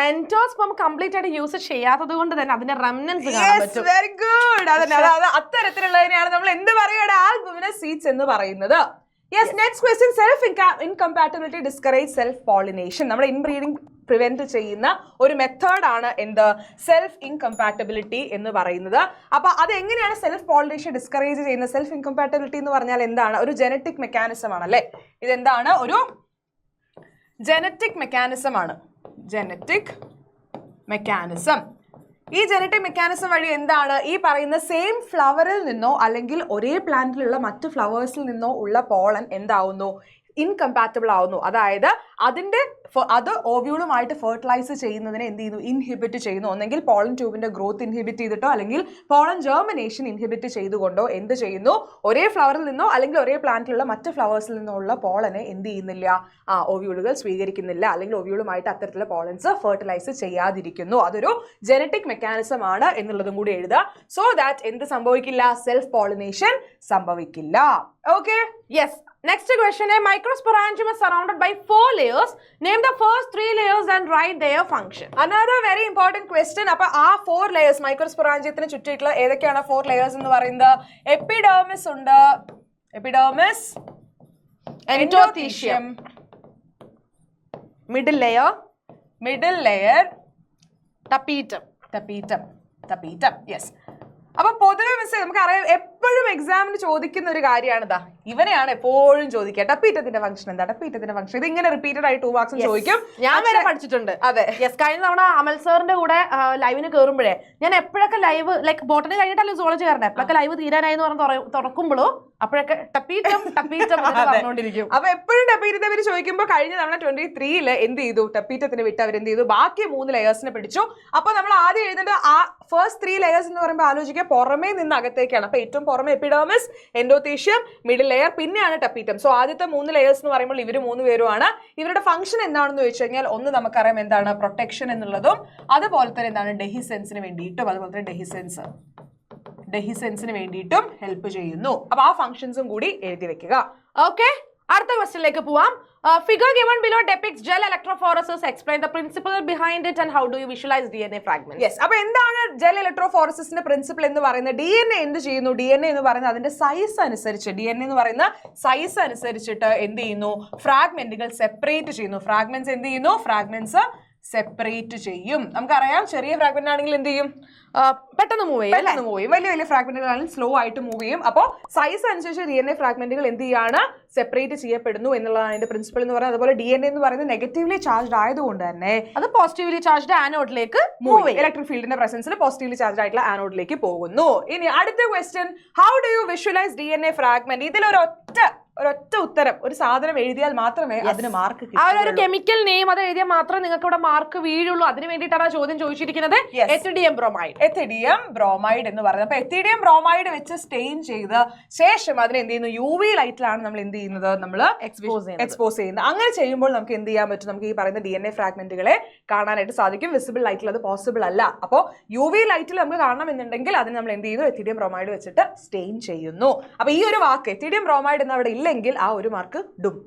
എൻഡോസ്പെർം കംപ്ലീറ്റ് ആയിട്ട് യൂസ് ചെയ്യാത്തത് കൊണ്ട് തന്നെ അതിന്റെ റെമനൻസ് കാണാൻ പറ്റും.
Very good. അത്തരത്തിലുള്ളതിനെയാണ് നമ്മൾ എന്ത് പറയുക, ആൽബുമിനസ് സീഡ്സ് എന്ന് പറയുന്നത്. Yes, next question, self incompatibility discourage self pollination. നമ്മുടെ ഇൻബ്രീഡിംഗ് പ്രിവെന്റ് ചെയ്യുന്ന ഒരു മെത്തേഡ് ആണ് എന്ത്, സെൽഫ് ഇൻകമ്പാറ്റബിലിറ്റി എന്ന് പറയുന്നത്. അപ്പൊ അത് എങ്ങനെയാണ് സെൽഫ് പോളിനേഷൻ ഡിസ്കറേജ് ചെയ്യുന്നത്? സെൽഫ് ഇൻകമ്പാറ്റബിലിറ്റി എന്ന് പറഞ്ഞാൽ എന്താണ്? ഒരു ജനറ്റിക് മെക്കാനിസം ആണ് അല്ലെ. ഇതെന്താണ്? ഒരു ജനറ്റിക് മെക്കാനിസം ആണ്. Genetic mechanism. ഈ ജനറ്റിക് മെക്കാനിസം വഴി എന്താണ്, ഈ പറയുന്ന സെയിം ഫ്ലവറിൽ നിന്നോ അല്ലെങ്കിൽ ഒരേ പ്ലാന്റിലുള്ള മറ്റു ഫ്ലവേഴ്സിൽ നിന്നോ ഉള്ള പോളൻ എന്താവുന്നു, ഇൻകമ്പാറ്റബിൾ ആവുന്നു. അതായത് അത് ഓവ്യൂളുമായിട്ട് ഫെർട്ടിലൈസ് ചെയ്യുന്നതിനെ എന്ത് ചെയ്യുന്നു, ഇൻഹിബിറ്റ് ചെയ്യുന്നു. ഒന്നെങ്കിൽ പോളൻ ട്യൂബിന്റെ ഗ്രോത്ത് ഇൻഹിബിറ്റ് ചെയ്തിട്ടോ അല്ലെങ്കിൽ പോളൻ ജെർമിനേഷൻ ഇൻഹിബിറ്റ് ചെയ്തുകൊണ്ടോ എന്ത് ചെയ്യുന്നു, ഒരേ ഫ്ലവറിൽ നിന്നോ അല്ലെങ്കിൽ ഒരേ പ്ലാന്റിലുള്ള മറ്റ് ഫ്ലവേഴ്സിൽ നിന്നോ ഉള്ള പോളനെ എന്ത് ചെയ്യുന്നില്ല, ഓവ്യൂളുകൾ സ്വീകരിക്കുന്നില്ല, അല്ലെങ്കിൽ ഓവ്യൂളുമായിട്ട് അത്തരത്തിലുള്ള പോളൻസ് ഫെർട്ടിലൈസ് ചെയ്യാതിരിക്കുന്നു. അതൊരു ജനറ്റിക് മെക്കാനിസം ആണ് എന്നുള്ളതും കൂടി എഴുതുക. സോ ദാറ്റ് എന്ത് സംഭവിക്കില്ല, സെൽഫ് പോളിനേഷൻ സംഭവിക്കില്ല. Okay.
Yes. Next question, a microsporangium is surrounded by 4 layers. Name the first 3 layers and write their function.
Another very important question. അപ്പോൾ ആ 4 layers മൈക്രോസ്പൊറാഞ്ചിയത്തിന് ചുറ്റിയിട്ടുള്ള ഏതൊക്കെയാണ് 4 layers എന്ന് പറയുന്നത്? എപ്പിഡെർമിസ് ഉണ്ട്, epidermis,
endothelium, middle layer, tapetum.
Yes. അപ്പൊ പൊതുവെ miss നമുക്കറിയാം എപ്പോഴും എക്സാമിന് ചോദിക്കുന്ന ഒരു കാര്യമാണ് ഇതാ, ഇവനെയാണ് എപ്പോഴും ചോദിക്കുക, ടപ്പീറ്റത്തിന്റെ ഫംഗ്ഷൻ എന്താ, ടപ്പീറ്റത്തിന്റെ ഫംഗ്ഷൻ. ഇത് ഇങ്ങനെ റിപ്പീറ്റഡ് ആയി 2 മാർക്സ് ചോദിക്കും.
ഞാൻ വരെ പഠിച്ചിട്ടുണ്ട്.
അതെ,
യെസ്. കഴിഞ്ഞ തവണ അമൽ സാറിന്റെ കൂടെ ലൈവിന് കയറുമ്പോഴേ ഞാൻ എപ്പോഴൊക്കെ ലൈവ് ലൈക്ക് ബോട്ടണി കഴിഞ്ഞിട്ടല്ലേ സോളജി കയറണേ, എപ്പോഴൊക്കെ ലൈവ് തീരാനായി എന്ന് പറഞ്ഞ് തുറക്കുമ്പോഴോ അപ്പോഴൊക്കെ ടപ്പീറ്റം പറഞ്ഞുകൊണ്ടിരിക്കും.
അപ്പൊ എപ്പോഴും ടപ്പീറ്റത്തെ അവർ ചോദിക്കുമ്പോൾ കഴിഞ്ഞ തവണ 23-ല് എന്ത് ചെയ്തു, ടപ്പീറ്റത്തിന് വിട്ട് അവരെന്ത് ചെയ്തു, ബാക്കി 3 ലെയേഴ്സിനെ പിടിച്ചു. അപ്പൊ നമ്മൾ ആദ്യം എഴുതേണ്ട ആ ഫസ്റ്റ് 3 ലെയേഴ്സ് എന്ന് പറയുമ്പോൾ ആലോചിക്കുക പുറമേ നിന്ന് അകത്തേക്കാണ്. അപ്പൊ ഏറ്റവും പുറമെ എപ്പിഡേർമിസ്, എൻഡോതീഷ്യം, മിഡിൽ ലെയർ, പിന്നെയാണ് ടപ്പീറ്റം. സോ ആദ്യത്തെ 3 ലെയേഴ്സ് എന്ന് പറയുമ്പോൾ ഇവർ 3 പേരുമാണ്. ഇവരുടെ ഫംഗ്ഷൻ എന്താണെന്ന് ചോദിച്ചു കഴിഞ്ഞാൽ ഒന്ന് നമുക്കറിയാം എന്താണ് പ്രൊട്ടക്ഷൻ എന്നുള്ളതും, അതുപോലെ തന്നെ എന്താണ് ഡെഹിസെൻസിന് വേണ്ടിയിട്ടും, അതുപോലെ തന്നെ ഡെഹിസെൻസിന് വേണ്ടിയിട്ടും ഹെൽപ്പ് ചെയ്യുന്നു. അപ്പൊ ആ ഫംഗ്ഷൻസും കൂടി എഴുതി വെക്കുക.
ഓക്കെ, അടുത്ത ക്വസ്റ്റ്യനിലേക്ക് പോവാം. Figure given below depicts gel electrophoresis. Explain the principle behind it and how do you visualize DNA fragments?
Yes. അപ്പൊ എന്താണ് ജെൽ ഇലക്ട്രോഫോറസിന്റെ പ്രിൻസിപ്പിൾ എന്ന് പറയുന്നത്? DNA എന്ത് ചെയ്യുന്നു? DNA എന്ന് പറയുന്നത് അതിന്റെ സൈസ് അനുസരിച്ച്, DNA എന്ന് പറയുന്ന സൈസ് അനുസരിച്ചിട്ട് എന്ത് ചെയ്യുന്നു, ഫ്രാഗ്മെന്റുകൾ സെപ്പറേറ്റ് ചെയ്യുന്നു. ഫ്രാഗ്മെന്റ്സ് എന്ത് ചെയ്യുന്നു, ഫ്രാഗ്മെന്റ്സ് സെപ്പറേറ്റ് ചെയ്യും. നമുക്കറിയാം ചെറിയ ഫ്രാഗ്മെന്റ് ആണെങ്കിൽ എന്ത് ചെയ്യും,
പെട്ടെന്ന് മൂവ് ചെയ്യും.
വലിയ വലിയ ഫ്രാഗ്മെന്റുകളാണെങ്കിൽ സ്ലോ ആയിട്ട് മൂവ് ചെയ്യും. അപ്പോൾ സൈസ് അനുസരിച്ച് DNA ഫ്രാഗ്മെന്റുകൾ എന്ത് ചെയ്യാണ്, സെപ്പറേറ്റ് ചെയ്യപ്പെടുന്നു എന്നുള്ളതാണ് അതിന്റെ പ്രിൻസിപ്പിൾ എന്ന് പറയുന്നത്. അതുപോലെ DNA എന്ന് പറയുന്നത് നെഗറ്റീവ്ലി ചാർജ്ഡ് ആയതുകൊണ്ട് തന്നെ
അത് പോസിറ്റീവ്ലി ചാർജ്ഡ് ആനോഡിലേക്ക് മൂവ് ചെയ്യും.
ഇലക്ട്രിക് ഫീൽഡിന്റെ പ്രസൻസിൽ പോസിറ്റീവ്ലി ചാർജ്ഡ് ആയിട്ടുള്ള ആനോഡിലേക്ക് പോകുന്നു. ഇനി അടുത്ത question, how do you visualise DNA fragment? ഒരൊറ്റ ഉത്തരം, ഒരു സാധനം എഴുതിയാൽ മാത്രമേ അതിന് മാർക്ക് കിട്ടൂ.
ആ ഒരു കെമിക്കൽ നെയിം അത് എഴുതിയാൽ മാത്രമേ നിങ്ങൾക്ക് ഇവിടെ മാർക്ക് വീഴുള്ളൂ. അതിന് വേണ്ടിയിട്ടാണ് ആ ചോദ്യം ചോദിച്ചിരിക്കുന്നത്. Ethidium bromide.
എത്തിഡിയം ബ്രോമൈഡ് എന്ന് പറയുന്നത്. അപ്പൊ എത്തിഡിയം ബ്രോമൈഡ് വെച്ച് സ്റ്റെയിൻ ചെയ്ത് ശേഷം അതിന് എന്ത് ചെയ്യുന്നു, UV ലൈറ്റിലാണ് നമ്മൾ എന്ത് ചെയ്യുന്നത്, നമ്മൾ എക്സ്പോസ് ചെയ്യുന്നത്. അങ്ങനെ ചെയ്യുമ്പോൾ നമുക്ക് എന്ത് ചെയ്യാൻ പറ്റും, നമുക്ക് ഈ പറയുന്ന DNA ഫ്രാഗ്മെന്റുകളെ കാണാനായിട്ട് സാധിക്കും. വിസിബിൾ ലൈറ്റിൽ അത് പോസിബിൾ അല്ല. അപ്പോൾ UV ലൈറ്റിൽ നമുക്ക് കാണണമെന്നുണ്ടെങ്കിൽ അതിന് നമ്മൾ എന്ത് ചെയ്യുന്നു, എത്തിഡിയം ബ്രോമൈഡ് വെച്ചിട്ട് സ്റ്റെയിൻ ചെയ്യുന്നു. അപ്പൊ ഈ ഒരു വാക്ക് എത്തിഡിയം ബ്രോമൈഡ് എന്ന് അവിടെ ഇല്ലെങ്കിൽ ആ ഒരു മാർക്ക്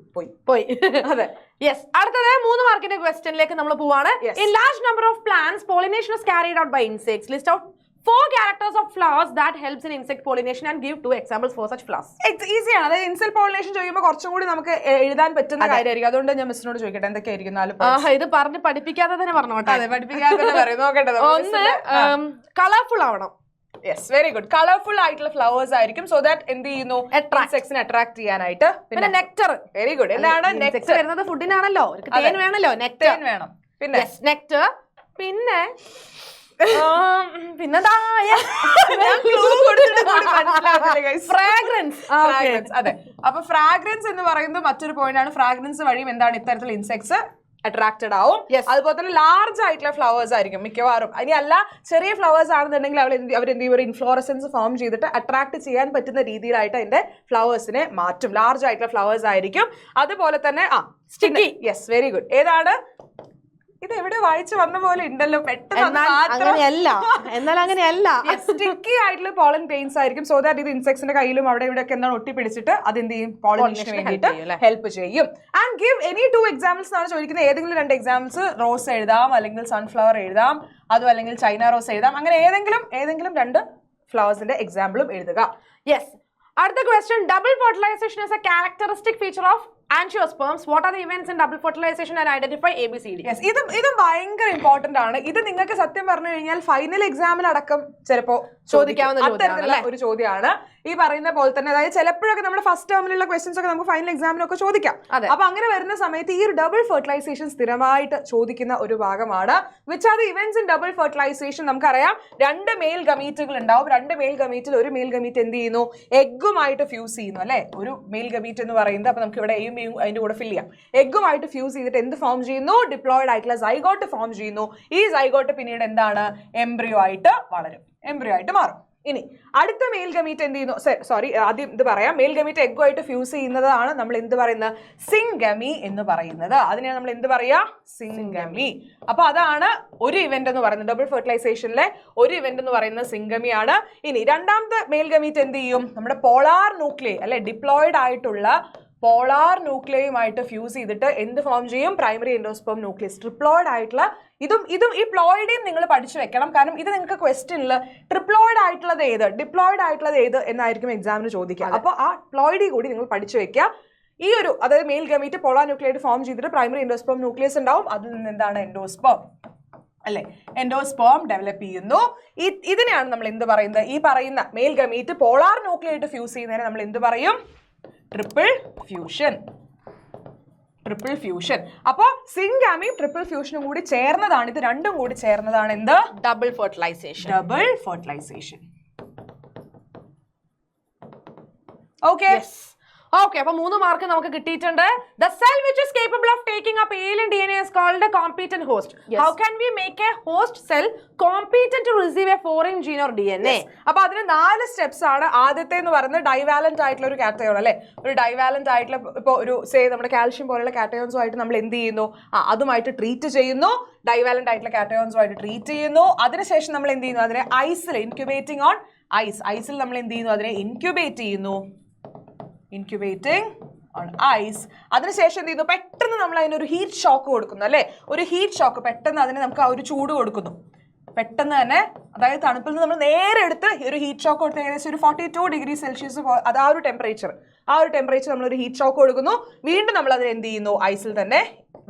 പോയി.
അതെ, യെസ്. അടുത്തത് 3 മാർക്കിന്റെ ക്വസ്റ്റ്യനിലേക്ക് നമ്മൾ പോവാണ്. In large number of plants, pollination is carried out by insects. List out 4 characters of flowers that helps in insect pollination and give 2 examples for such flowers.
ഈസിയാണ്. അതായത് ഇൻസെക്ട് പോളിനേഷൻ ചെയ്യുമ്പോൾ കുറച്ചും കൂടി നമുക്ക് എഴുതാൻ പറ്റുന്ന കാര്യമായിരിക്കും. അതുകൊണ്ട് ഞാൻ മിസ്സിനോട് ചോദിക്കട്ടെ എന്തൊക്കെയായിരിക്കും 4
ഇത് പറഞ്ഞ് പഠിപ്പിക്കാതെ തന്നെ പറഞ്ഞോട്ടെ.
അതെ, പഠിപ്പിക്കാതെ തന്നെ പറയും. നോക്കട്ടെ.
ഒന്ന്, കളർഫുൾ ആവണം.
Yes, very good. കളർഫുൾ ആയിട്ടുള്ള ഫ്ലവേഴ്സ് ആയിരിക്കും. സോ ദാറ്റ് എന്ത് ചെയ്യുന്നു, ഇൻസെക്ട്സിനെ അട്രാക്ട് ചെയ്യാനായിട്ട്.
പിന്നെ നെക്ടർ.
Very good. എന്താണ് നെക്ടർ?
വരുന്നത് ഫുഡിനാണല്ലോ, തേൻ വേണല്ലോ, നെക്ടർ
വേണം. പിന്നെ
നെക്ടർ. പിന്നെ പിന്നെന്താ, ഫ്രാഗ്രൻസ്.
അതെ, അപ്പൊ ഫ്രാഗ്രൻസ് എന്ന് പറയുന്നത് മറ്റൊരു പോയിന്റ് ആണ്. ഫ്രാഗ്രൻസ് വഴിയും എന്താണ് ഇത്തരത്തിൽ ഇൻസെക്ട്സ് അട്രാക്റ്റഡ് ആവും. അതുപോലെ തന്നെ ലാർജ് ആയിട്ടുള്ള ഫ്ലവേഴ്സ് ആയിരിക്കും മിക്കവാറും. ഇനി അല്ല, ചെറിയ ഫ്ലവേഴ്സ് ആണെന്നുണ്ടെങ്കിൽ അവരെന്ത് ചെയ്യും, ഒരു ഇൻഫ്ലോറസൻസ് ഫോം ചെയ്തിട്ട് അട്രാക്ട് ചെയ്യാൻ പറ്റുന്ന രീതിയിലായിട്ട് അതിന്റെ ഫ്ലവേഴ്സിനെ മാറ്റും. ലാർജ് ആയിട്ടുള്ള ഫ്ലവേഴ്സ് ആയിരിക്കും. അതുപോലെ തന്നെ സ്റ്റിക്കി. Yes, very good. ഏതാണ് ഇത്? എവിടെ വായിച്ചു വന്ന പോലെ ഉണ്ടല്ലോ, പെട്ടെന്ന്.
എന്നാൽ അങ്ങനെയല്ല.
സ്റ്റിക്കി ആയിട്ടുള്ള പോളൻ ഗ്രെയിൻസ് ആയിരിക്കും. സോ ദാറ്റ് ഇത് ഇൻസെക്ട്സിന്റെ കയ്യിലും അവിടെ ഇവിടെ ഒക്കെ എന്താണ് ഒട്ടിപ്പിടിച്ചിട്ട് അതെന്ത് ചെയ്യും, പോളിനേഷന് വേണ്ടിയിട്ട് ഹെൽപ്പ് ചെയ്യും. ആൻഡ് ഗിവ് എനി 2 എക്സാമ്പിൾസ് ആണ് ചോദിക്കുന്നത്. ഏതെങ്കിലും 2 എക്സാമ്പിൾസ്. റോസ് എഴുതാം, അല്ലെങ്കിൽ സൺഫ്ലവർ എഴുതാം, അതും അല്ലെങ്കിൽ ചൈന റോസ് എഴുതാം. അങ്ങനെ ഏതെങ്കിലും 2 ഫ്ലവേഴ്സിന്റെ എക്സാമ്പിളും എഴുതുക.
യെസ്. അടുത്ത question, double fertilization is a characteristic feature of angiosperms. What are the events in double fertilization and identify ABCD?
Yes, ഇതും ഭയങ്കര ഇമ്പോർട്ടന്റ് ആണ്. ഇത് നിങ്ങൾക്ക് സത്യം പറഞ്ഞു കഴിഞ്ഞാൽ ഫൈനൽ എക്സാമിലടക്കം ചിലപ്പോ ചോദിക്കാവുന്ന ഒരു ചോദ്യമാണ്. ഈ പറയുന്ന പോലെ തന്നെ, അതായത് ചിലപ്പോഴൊക്കെ നമ്മുടെ ഫസ്റ്റ് ടേമിലുള്ള ക്വസ്റ്റ്യൻസ് ഒക്കെ നമുക്ക് ഫൈനൽ എക്സാമിനൊക്കെ ചോദിക്കാം. അപ്പൊ അങ്ങനെ വരുന്ന സമയത്ത് ഈ ഒരു ഡബിൾ ഫെർട്ടിലൈസേഷൻ സ്ഥിരമായിട്ട് ചോദിക്കുന്ന ഒരു ഭാഗമാണ്. Which are the events in double fertilization? നമുക്കറിയാം 2 മെയിൽ ഗമീറ്റുകൾ ഉണ്ടാവും. 2 മെയിൽ ഗമീറ്റിൽ ഒരു മെയിൽ ഗമീറ്റ് എന്ത് ചെയ്യുന്നു, എഗ്ഗുമായിട്ട് ഫ്യൂസ് ചെയ്യുന്നു, അല്ലെ? ഒരു മെയിൽ ഗമീറ്റ് എന്ന് പറയുന്നത്, അപ്പൊ നമുക്ക് ഇവിടെ അതിന്റെ കൂടെ ഫിൽ ചെയ്യാം. എഗ്ഗുമായിട്ട് ഫ്യൂസ് ചെയ്തിട്ട് എന്ത് ഫോം ചെയ്യുന്നു, ഡിപ്ലോയിഡ് ആയിട്ടുള്ള സൈഗോട്ട് ഫോം ചെയ്യുന്നു. ഈ സൈഗോട്ട് പിന്നീട് എന്താണ്, എംബ്രിയോ ആയിട്ട് വളരും, എംബ്രിയോ ആയിട്ട് മാറും. ഇനി അടുത്ത മെയിൽ ഗമീറ്റ് എന്ത് ചെയ്യുന്നു, ആദ്യം ഇത് പറയാം. മെയിൽ ഗമീറ്റ് എഗ്ഗുമായിട്ട് ഫ്യൂസ് ചെയ്യുന്നതാണ് നമ്മൾ എന്ത് പറയുന്നത്, സിംഗമി എന്ന് പറയുന്നത്. അതിനെയാണ് നമ്മൾ എന്ത് പറയാ, സിംഗമി. അപ്പൊ അതാണ് ഒരു ഇവന്റ് എന്ന് പറയുന്നത്. ഡബിൾ ഫെർട്ടിലൈസേഷനിലെ ഒരു ഇവന്റ് എന്ന് പറയുന്നത് സിംഗമിയാണ്. ഇനി രണ്ടാമത്തെ മെയിൽ ഗമീറ്റ് എന്ത് ചെയ്യും, നമ്മുടെ പോളാർ ന്യൂക്ലിയേ, അല്ലെ, ഡിപ്ലോയിഡ് ആയിട്ടുള്ള പോളാർ ന്യൂക്ലിയയുമായിട്ട് ഫ്യൂസ് ചെയ്തിട്ട് എന്ത് ഫോം ചെയ്യും, പ്രൈമറി എൻഡോസ്പെർം ന്യൂക്ലിയസ്. ട്രിപ്ലോയിഡ് ആയിട്ടുള്ള ഇതും ഈ പ്ലോയിഡേയും നിങ്ങൾ പഠിച്ചു വെക്കണം. കാരണം ഇത് നിങ്ങൾക്ക് ക്വസ്റ്റ്യനിൽ ട്രിപ്ലോയിഡ് ആയിട്ടുള്ളത് ഏത്, ഡിപ്ലോയിഡ് ആയിട്ടുള്ളത് ഏത് എന്നായിരിക്കും എക്സാമിന് ചോദിക്കുക. അപ്പോൾ ആ പ്ലോയിഡി കൂടി നിങ്ങൾ പഠിച്ചു വെക്കുക. ഈ ഒരു, അതായത് മെയിൽ ഗമീറ്റ് പോളാർ ന്യൂക്ലിയായിട്ട് ഫോം ചെയ്തിട്ട് പ്രൈമറി എൻഡോസ്പെർം ന്യൂക്ലിയസ് ഉണ്ടാവും. അതിൽ നിന്ന് എന്താണ് എൻഡോസ്പെർം. അല്ലെ, എൻഡോസ്പേം ഡെവലപ്പ് ചെയ്യുന്നു. ഇതിനെയാണ് നമ്മൾ എന്ത് പറയുന്നത്? ഈ പറയുന്ന മെയിൽ ഗമീറ്റ് പോളാർ ന്യൂക്ലിയായിട്ട് ഫ്യൂസ് ചെയ്യുന്നതിനെ നമ്മൾ എന്ത് പറയും? Triple fusion. Triple fusion. അപ്പോൾ സിൻഗാമിയും ട്രിപ്പിൾ ഫ്യൂഷനും കൂടി ചേർന്നതാണ്, ഇത് രണ്ടും കൂടി ചേർന്നതാണ് എന്ത്?
Double fertilization.
Double fertilization. Okay
okay, അപ്പൊ 3 മാർക്ക് നമുക്ക് കിട്ടിയിട്ടുണ്ട്. The cell which is capable of taking up alien DNA is called a competent host. How can we make a host cell competent to receive a foreign gene or DNA?
അപ്പൊ അതിന് 4 steps ആണ്. ആദ്യത്തെ എന്ന് പറയുന്നത് divalent ആയിട്ടുള്ള ഒരു cation അല്ലെ, ഒരു ഡൈവാലന്റ് ആയിട്ടുള്ള ഇപ്പൊ ഒരു സേ നമ്മുടെ കാൽഷ്യം പോലുള്ള കാറ്റയോൺസുമായിട്ട് നമ്മൾ എന്ത് ചെയ്യുന്നു? അതുമായിട്ട് ട്രീറ്റ് ചെയ്യുന്നു. ഡൈവാലന്റ് ആയിട്ടുള്ള കാറ്റയോൺസുമായിട്ട് ട്രീറ്റ് ചെയ്യുന്നു. അതിനുശേഷം നമ്മൾ എന്ത് ചെയ്യുന്നു? അതിനെ ഐസിൽ ഇൻക്യുബേറ്റിംഗ് ഓൺ ഐസിൽ നമ്മൾ എന്ത് ചെയ്യുന്നു? അതിനെ ഇൻക്യുബേറ്റ് ചെയ്യുന്നു. ഇൻക്യുബേറ്റിംഗ് ഓൺ ഐസ്. അതിനുശേഷം എന്ത് ചെയ്യുന്നു? പെട്ടെന്ന് നമ്മൾ അതിനൊരു ഹീറ്റ് ഷോക്ക് കൊടുക്കുന്നു അല്ലെ, ഒരു ഹീറ്റ് ഷോക്ക്. പെട്ടെന്ന് അതിന് നമുക്ക് ആ ഒരു ചൂട് കൊടുക്കുന്നു. പെട്ടെന്ന് തന്നെ, അതായത് തണുപ്പിൽ നിന്ന് നമ്മൾ നേരെ എടുത്ത് ഒരു ഹീറ്റ് ഷോക്ക് കൊടുത്ത് ഏകദേശം ഒരു 42 ഡിഗ്രി സെൽഷ്യസ്, അത് ആ ഒരു ടെമ്പറേച്ചർ നമ്മളൊരു ഹീറ്റ് ഷോക്ക് കൊടുക്കുന്നു. വീണ്ടും നമ്മൾ അതിനെ എന്ത് ചെയ്യുന്നു? ഐസിൽ തന്നെ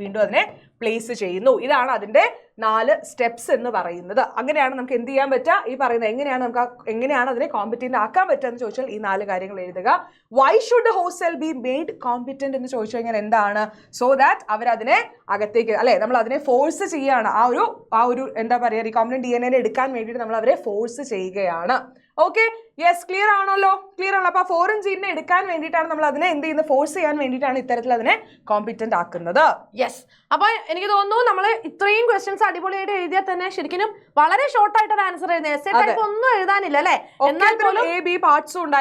വീണ്ടും അതിനെ പ്ലേസ് ചെയ്യുന്നു. ഇതാണ് അതിന്റെ 4 സ്റ്റെപ്സ് എന്ന് പറയുന്നത്. അങ്ങനെയാണ് നമുക്ക് എന്ത് ചെയ്യാൻ പറ്റുക? ഈ പറയുന്നത് എങ്ങനെയാണ് അതിനെ കോമ്പറ്റന്റ് ആക്കാൻ പറ്റുക എന്ന് ചോദിച്ചാൽ ഈ 4 കാര്യങ്ങൾ എഴുതുക. Why should host cell be made competent എന്ന് ചോദിച്ചു കഴിഞ്ഞാൽ എന്താണ്? സോ ദാറ്റ് അവരതിനെ അകത്തേക്ക് അല്ലെ, നമ്മൾ അതിനെ ഫോഴ്സ് ചെയ്യുകയാണ്. ആ ഒരു എന്താ പറയുക, റീകോംബിനന്റ് DNA എടുക്കാൻ വേണ്ടിയിട്ട് നമ്മൾ അവരെ ഫോഴ്സ് ചെയ്യുകയാണ്. ഓക്കെ, യെസ്, ക്ലിയർ ആണല്ലോ? ക്ലിയർ ആണല്ലോ. അപ്പൊ ഫോറിൻ ജീനിനെ എടുക്കാൻ വേണ്ടിയിട്ടാണ് നമ്മൾ അതിനെ എന്ത് ചെയ്യുന്നത്? ഫോഴ്സ് ചെയ്യാൻ വേണ്ടിയിട്ടാണ് ഇത്തരത്തിൽ അതിനെ കോമ്പറ്റന്റ് ആക്കുന്നത്.
യെസ്, അപ്പൊ എനിക്ക് തോന്നുന്നു നമ്മൾ ഇത്രയും ക്വസ്റ്റ്യൻസ് അടിപൊളിയായിട്ട് എഴുതിയാൽ തന്നെ ശരിക്കും വളരെ ഷോർട്ട് ആയിട്ടൊരു ആൻസർ എഴുതുന്നത്. ഒന്നും എഴുതാനില്ല അല്ലെ, എന്നാൽ
പാർട്സും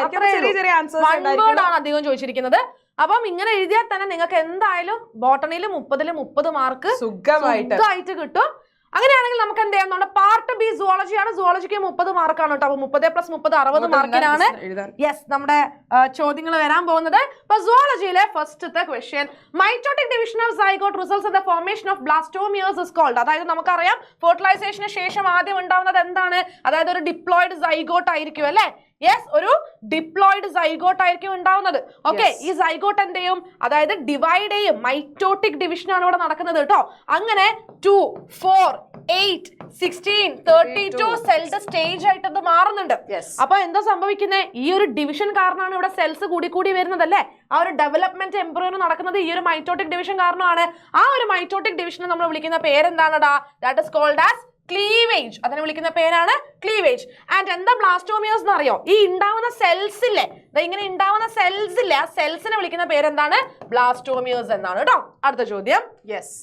ആണ് അധികം ചോദിച്ചിരിക്കുന്നത്. അപ്പം ഇങ്ങനെ എഴുതിയാൽ തന്നെ നിങ്ങൾക്ക് എന്തായാലും ബോട്ടണിയിൽ 30 മാർക്ക് സുഖമായിട്ട് കിട്ടും. അങ്ങനെയാണെങ്കിൽ നമുക്ക് എന്ത് ചെയ്യാം? നമ്മുടെ പാർട്ട് ബി സുവോളജിയാണ്. സുവോളജിക്ക് 30 മാർക്കാണ് കേട്ടോ. അപ്പൊ 30 + 30 60 മാർക്കിനാണ് യെസ് നമ്മുടെ ചോദ്യങ്ങൾ വരാൻ പോകുന്നത്. അപ്പൊ സുവോളജിയിലെ ഫസ്റ്റത്തെ question, mitotic division of zygote results in the formation of blastomeres is called. അതായത് നമുക്കറിയാം ഫെർട്ടിലൈസേഷന് ശേഷം ആദ്യം ഉണ്ടാവുന്നത് എന്താണ്? അതായത് ഒരു ഡിപ്ലോയിഡ് സൈഗോട്ട് ആയിരിക്കും അല്ലെ. യെസ്, ഒരു ഡിപ്ലോയിഡ് സൈഗോട്ട് ആയിരിക്കും ഉണ്ടാവുന്നത്. ഓക്കെ, ഈ സൈഗോട്ട് എന്ത് ചെയ്യും? അതായത് ഡിവൈഡ് ചെയ്യും. മൈറ്റോട്ടിക് ഡിവിഷൻ ആണ് ഇവിടെ നടക്കുന്നത് കേട്ടോ. അങ്ങനെ 2, 4, 8, 16, 32 സെൽസ് സ്റ്റേജ് ആയിട്ട് ഇത് മാറുന്നുണ്ട്. അപ്പൊ എന്താ സംഭവിക്കുന്നത്? ഈ ഒരു ഡിവിഷൻ കാരണമാണ് ഇവിടെ സെൽസ് കൂടി വരുന്നത് അല്ലേ. ആ ഒരു ഡെവലപ്മെന്റ് എംബ്രിയോന് നടക്കുന്നത് ഈ ഒരു മൈറ്റോട്ടിക് ഡിവിഷൻ കാരണമാണ്. ആ ഒരു മൈറ്റോട്ടിക് ഡിവിഷനെ നമ്മൾ വിളിക്കുന്ന പേരെന്താണടാ? That is called as cleavage. അതിനെ വിളിക്കുന്ന പേരാണ് ക്ലീവേജ്. ആൻഡ് എന്താ ബ്ലാസ്റ്റോമിയേഴ്സ് എന്ന് അറിയോ? ഈ ഉണ്ടാവുന്ന സെൽസ് ഇല്ലേ, ഇങ്ങനെ ഉണ്ടാവുന്ന സെൽസ് ഇല്ലേ, ആ സെൽസിനെ വിളിക്കുന്ന പേരെന്താണ്? ബ്ലാസ്റ്റോമിയേഴ്സ് എന്നാണ് കേട്ടോ. അടുത്ത ചോദ്യം,
yes,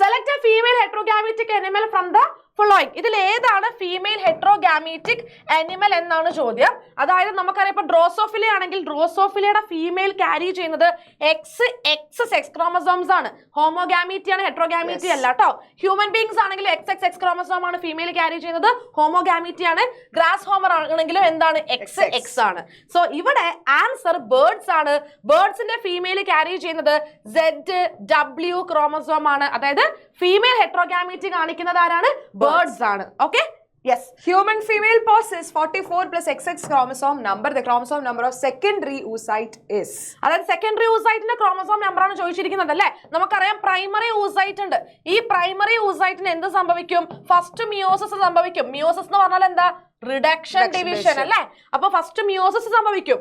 select a female heterogametic animal from the following. ഇതിൽ ഏതാണ് ഫീമെയിൽ ഹെട്രോഗാമീറ്റിക് അനിമൽ എന്നാണ് ചോദ്യം. അതായത് നമുക്കറിയാം ഇപ്പൊ ഡ്രോസോഫില ആണെങ്കിൽ ഡ്രോസോഫിലയുടെ ഫീമെയിൽ ക്യാരി ചെയ്യുന്നത് XX സെക്സ് ക്രോമസോംസ് ആണ്. ഹോമോഗാമീറ്റി ആണ്, ഹെട്രോഗാമീറ്റി അല്ല കേട്ടോ. ഹ്യൂമൻ ബീങ്സ് ആണെങ്കിൽ XX ക്രോമസോം ആണ് ഫീമെയിൽ ക്യാരി ചെയ്യുന്നത്, ഹോമോഗാമീറ്റി ആണ്. ഗ്രാസ് ഹോമർ ആണെങ്കിലും എന്താണ്? XX ആണ്. സോ ഇവിടെ ആൻസർ ബേർഡ്സ് ആണ്. ബേർഡ്സിന്റെ ഫീമെയിൽ ക്യാരി ചെയ്യുന്നത് ZW ക്രോമസോം ആണ്. അതായത് ഫീമെയിൽ ഹെട്രോഗാമീറ്റി കാണിക്കുന്നത് ആരാണ്? ബേർഡ്സ് ആണ്. Okay,
yes, human female possesses 44 + XX chromosome number. The chromosome number of secondary oocyte is.
അതായത് സെക്കൻഡറി oocyteന്റെ ക്രോമസോം നമ്പർ ആണ് ചോദിച്ചിരിക്കുന്നത് അല്ലേ. നമുക്കറിയാം പ്രൈമറി oocyte ഉണ്ട്. ഈ പ്രൈമറി oocyteന് എന്ത് സംഭവിക്കും? ഫസ്റ്റ് മിയോസിസ് സംഭവിക്കും. മിയോസിസ് എന്ന് പറഞ്ഞാൽ എന്താ? റിഡക്ഷൻ ഡിവിഷൻ അല്ലേ. അപ്പൊ ഫസ്റ്റ് മിയോസിസ് സംഭവിക്കും.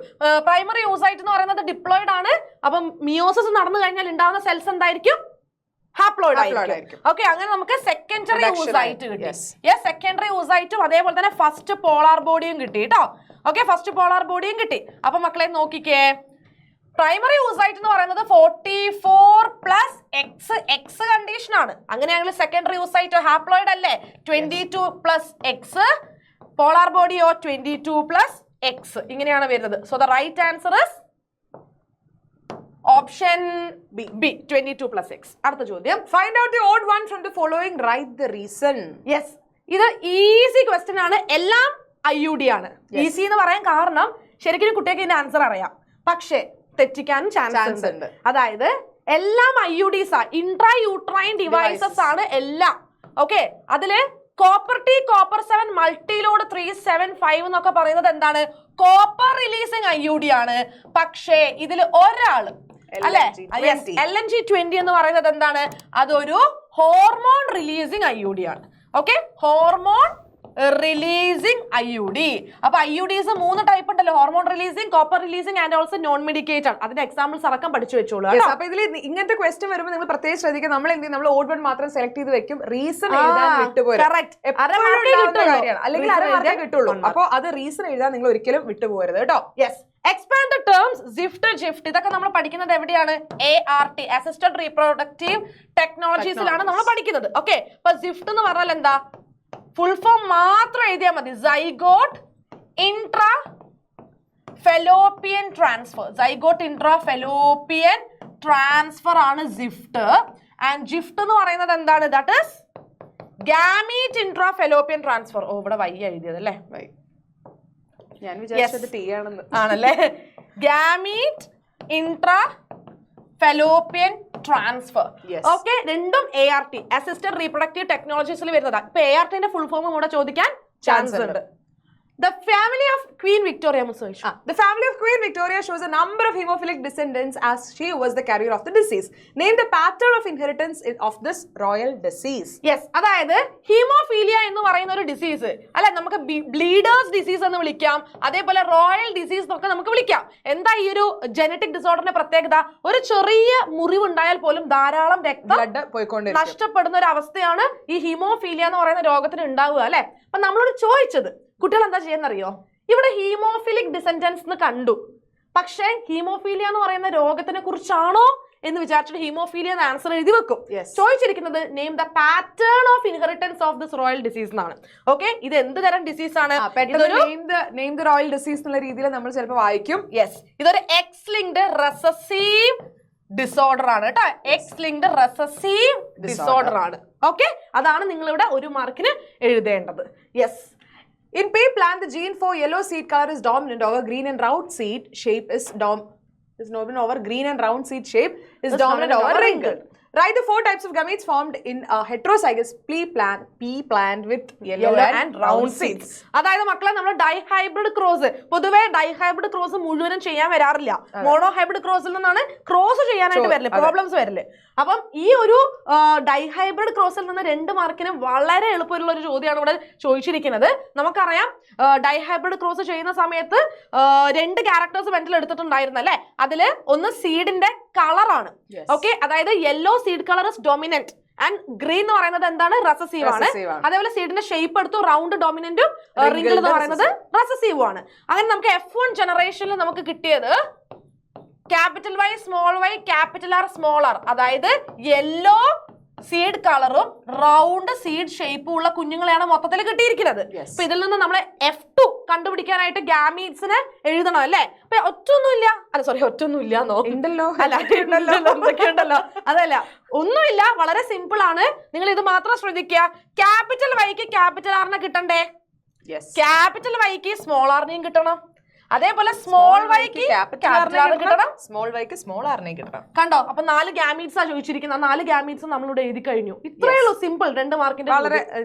പ്രൈമറി oocyte എന്ന് പറയുന്നത് ഡിപ്ലോയിഡ് ആണ്. അപ്പം മിയോസിസ് നടന്നു കഴിഞ്ഞാൽ ഉണ്ടാവുന്ന സെൽസ് എന്തായിരിക്കും? ഹാപ്ലോയിഡ് ആയിരിക്കും. ഓക്കെ, അങ്ങനെ നമുക്ക് സെക്കൻഡറി oocyte കിട്ടി. യെസ്, സെക്കൻഡറി oocyteും അതേപോലെ തന്നെ ഫസ്റ്റ് പോളാർ ബോഡിയും കിട്ടി കേട്ടോ. ഓക്കെ, ഫസ്റ്റ് പോളാർ ബോഡിയും കിട്ടി. അപ്പൊ മക്കളെ നോക്കിക്കേ, പ്രൈമറി oocyte എന്ന് പറയുന്നത് 44 + XX കണ്ടീഷൻ ആണ്. അങ്ങനെയാണെങ്കിൽ സെക്കൻഡറി oocyte ഹാപ്ലോയിഡ് അല്ലേ? 22 + X. Polar ബോഡിയോ 22 + X. ഇങ്ങനെയാണ് വരുന്നത്. So the right answer is option B 22 + X. അടുത്ത ചോദ്യം,
find out the odd one from the following, write the reason.
Yes, ഇത് ഈസി ക്വസ്റ്റ്യൻ ആണ്. എല്ലാം IUD ആണ്. ഈസി എന്ന് പറയാൻ കാരണം ശരിക്കും കുട്ടികൾക്ക് ഇതിന്റെ ആൻസർ അറിയാം, പക്ഷേ തെറ്റിക്കാനും ചാൻസ് ഉണ്ട്. അതായത് എല്ലാം IUDs ആ, ഇൻട്രാ യൂട്രൈൻ ഡിവൈസസ് ആണ് എല്ലാം. ഓക്കെ, അതില് കോപ്പർ T, കോപ്പർ 7, മൾട്ടിലോഡ് 375 എന്നൊക്കെ പറയുന്നത് എന്താണ്? കോപ്പർ റിലീസിങ് IUD ആണ്. പക്ഷേ ഇതിൽ ഒരാള് അല്ലെ LNG-20 എന്ന് പറയുന്നത് എന്താണ്? അതൊരു ഹോർമോൺ റിലീസിങ് IUD ആണ്. Okay, hormone releasing IUD. അപ്പൊ IUDs 3 ടൈപ്പ് ഉണ്ടല്ലോ, hormone releasing, copper releasing and also known medicated. അതിന്റെ എക്സാമ്പിൾസ് അടക്കം പഠിച്ചു വെച്ചോളൂ.
അപ്പൊ ഇതിൽ ഇങ്ങനത്തെ ക്വസ്റ്റ്യൻ വരുമ്പോൾ നിങ്ങൾ പ്രത്യേകം ശ്രദ്ധിക്കുക. നമ്മൾ എന്ത് ചെയ്യും, നമ്മൾ ഓഡ് വൺ മാത്രം സെലക്ട് ചെയ്ത് വെക്കും, റീസൺ എഴുതാൻ വിട്ടുപോരും. അല്ലെങ്കിൽ അര മാർക്കേ കിട്ടുള്ളൂ. അപ്പൊ അത് റീസൺ എഴുതാൻ നിങ്ങൾ ഒരിക്കലും വിട്ടുപോകരുത് കേട്ടോ.
Yes, expand the terms ZIFT, GIFT ഇതൊക്കെ നമ്മൾ പഠിക്കുന്നത് എവിടെയാണ്? ART, അസിസ്റ്റഡ് റീപ്രൊഡക്റ്റീവ് ടെക്നോളജീസിലാണ് നമ്മൾ പഠിക്കുന്നത്. ഓക്കെ, അപ്പൊ സിഫ്റ്റ് എന്ന് പറഞ്ഞാൽ എന്താ? ഫുൾ ഫോം മാത്രം എഴുതിയാൽ മതി. Zygote intra fallopian transfer. Zygote intra fallopian transfer ആണ് സിഫ്റ്റ്. ആൻഡ് ജിഫ്റ്റ് എന്ന് പറയുന്നത് എന്താണ്? That is gamete intra fallopian transfer. ഓ, ഇവിടെ വൈ എഴുതിയത് അല്ലേ?
ഞാൻ വിചാരിച്ചത് ടി ആണെന്ന്.
ആണല്ലേ? Gamete intra fallopian transfer. Okay, രണ്ടും ART, അസിസ്റ്റഡ് റീപ്രൊഡക്റ്റീവ് ടെക്നോളജീസിൽ വരുന്നതാണ്. ഇപ്പൊ ARTന്റെ ഫുൾ ഫോം കൂടെ ചോദിക്കാൻ ചാൻസ് ഉണ്ട്. The family of Queen Victoria Musoish.
The family of Queen Victoria shows a number of hemophilic descendants as she was the carrier of the disease. Name the pattern of inheritance of this royal disease.
Yes, അതായത് haemophilia എന്ന് പറയുന്ന ഒരു disease അല്ലെ, നമുക്ക് bleeders disease എന്ന് വിളിക്കാം, അതേപോലെ royal disease എന്നൊക്കെ നമുക്ക് വിളിക്കാം. എന്താ ഈ ഒരു ജനറ്റിക് ഡിസോർഡറിന്റെ പ്രത്യേകത? ഒരു ചെറിയ മുറിവ് ഉണ്ടായാൽ പോലും ധാരാളം രക്തം നഷ്ടപ്പെടുന്ന ഒരു അവസ്ഥയാണ് ഈ ഹീമോഫീലിയ എന്ന് പറയുന്ന രോഗത്തിന് ഉണ്ടാവുക അല്ലെ. അപ്പൊ നമ്മളോട് ചോദിച്ചത്, കുട്ടികൾ എന്താ ചെയ്യുന്നറിയോ? ഇവിടെ ഹീമോഫിലിക് ഡിസെൻഡൻസ് എന്ന് കണ്ടു, പക്ഷേ ഹീമോഫീലിയ എന്ന് പറയുന്ന രോഗത്തിനെ കുറിച്ചാണോ എന്ന് വിചാരിച്ചിട്ട് ഹീമോഫീലിയ എന്ന് ആൻസർ എഴുതി വെക്കും. ചോദിച്ചിരിക്കുന്നത് name the pattern of inheritance of this royal disease എന്നാണ്. ഓക്കെ, ഇത് എന്ത് തരം ഡിസീസ് ആണ്?
നെയിം ദ റോയൽ ഡിസീസ് എന്നുള്ള രീതിയിൽ നമ്മൾ ചിലപ്പോൾ വായിക്കും.
യെസ്, ഇതൊരു എക്സ് ലിങ്ക്ഡ് റെസസീവ് ഡിസോർഡർ ആണ് കേട്ടോ. എക്സ് ലിങ്ക്ഡ് റെസസീവ് ഡിസോർഡർ ആണ്. ഓക്കെ, അതാണ് നിങ്ങളിവിടെ 1 മാർക്കിന് എഴുതേണ്ടത്. Yes.
In pea plant, the gene for yellow seed color is dominant over green and round seed shape is dominant over green and round seed shape is dominant over wrinkled. Write the 4 types of gametes formed in a heterozygous pea plant with yellow and round seeds.
അതായത് മക്കളെ, നമ്മൾ dihybrid cross, പൊതുവേ dihybrid cross മുഴുവനും ചെയ്യാൻ വരാറില്ല. Mono hybrid ക്രോസിൽ നിന്നാണ് cross ചെയ്യാനായിട്ട് വരില്ല, പ്രോബ്ലംസ് വരില്ല. അപ്പം ഈ ഒരു ഡൈഹൈബ്രിഡ് ക്രോസിൽ നിന്ന് 2 മാർക്കിന് വളരെ എളുപ്പമുള്ള ഒരു ചോദ്യമാണ് ഇവിടെ ചോദിച്ചിരിക്കുന്നത്. നമുക്കറിയാം, ഡൈഹൈബ്രിഡ് ക്രോസ് ചെയ്യുന്ന സമയത്ത് 2 ക്യാരക്ടേഴ്സ് വെന്റിൽ എടുത്തിട്ടുണ്ടായിരുന്നു അല്ലെ. അതില് ഒന്ന് സീഡിന്റെ കളറാണ്. ഓക്കെ, അതായത് yellow seed colour is dominant and green എന്ന് പറയുന്നത് എന്താണ്? റെസസീവ് ആണ്. അതേപോലെ സീഡിന്റെ ഷേപ്പ് എടുത്തു, റൗണ്ട് ഡോമിനന്റും റിംഗിൾ എന്ന് പറയുന്നത് റെസസീവ് ആണ്. അങ്ങനെ നമുക്ക് F1 ജനറേഷനിൽ നമുക്ക് കിട്ടിയത് capital Y, small y, capital R, small r. അതായത് യെല്ലോ സീഡ് കളറും റൗണ്ട് സീഡ് ഷേപ്പും ഉള്ള കുഞ്ഞുങ്ങളെയാണ് മൊത്തത്തിൽ കിട്ടിയിരിക്കുന്നത്. അപ്പൊ ഇതിൽ നിന്ന് നമ്മൾ F2 കണ്ടുപിടിക്കാനായിട്ട് ഗാമീറ്റ്സിനെ എഴുതണം അല്ലെ. അപ്പൊ ഒറ്റൊന്നുമില്ല, അല്ല സോറി, ഒറ്റൊന്നുമില്ല എന്തൊക്കെയുണ്ടല്ലോ, അതല്ല, ഒന്നുമില്ല, വളരെ സിമ്പിൾ ആണ്. നിങ്ങൾ ഇത് മാത്രം ശ്രദ്ധിക്കുക. ക്യാപിറ്റൽ Yക്ക് ക്യാപിറ്റൽ ആറിനെ കിട്ടണ്ടേ? ക്യാപിറ്റൽ Yക്ക് സ്മോൾ ആറിനെയും കിട്ടണം. അതേപോലെ സ്മോൾ വൈക്ക് ക്യാപിറ്റൽ ആർ കിട്ടണം,
സ്മോൾ വൈക്ക് സ്മോൾ ആറിനെ കിട്ടണം.
കണ്ടോ? അപ്പൊ 4 ഗാമീറ്റ്സ് ആ ചോദിച്ചിരിക്കുന്നത്. 4 ഗാമീറ്റ്സ് നമ്മളിവിടെ എഴുതി കഴിഞ്ഞു. ഇത്രയേ ഉള്ളൂ, സിമ്പിൾ. 2 മാർക്കിന്റെ
വളരെ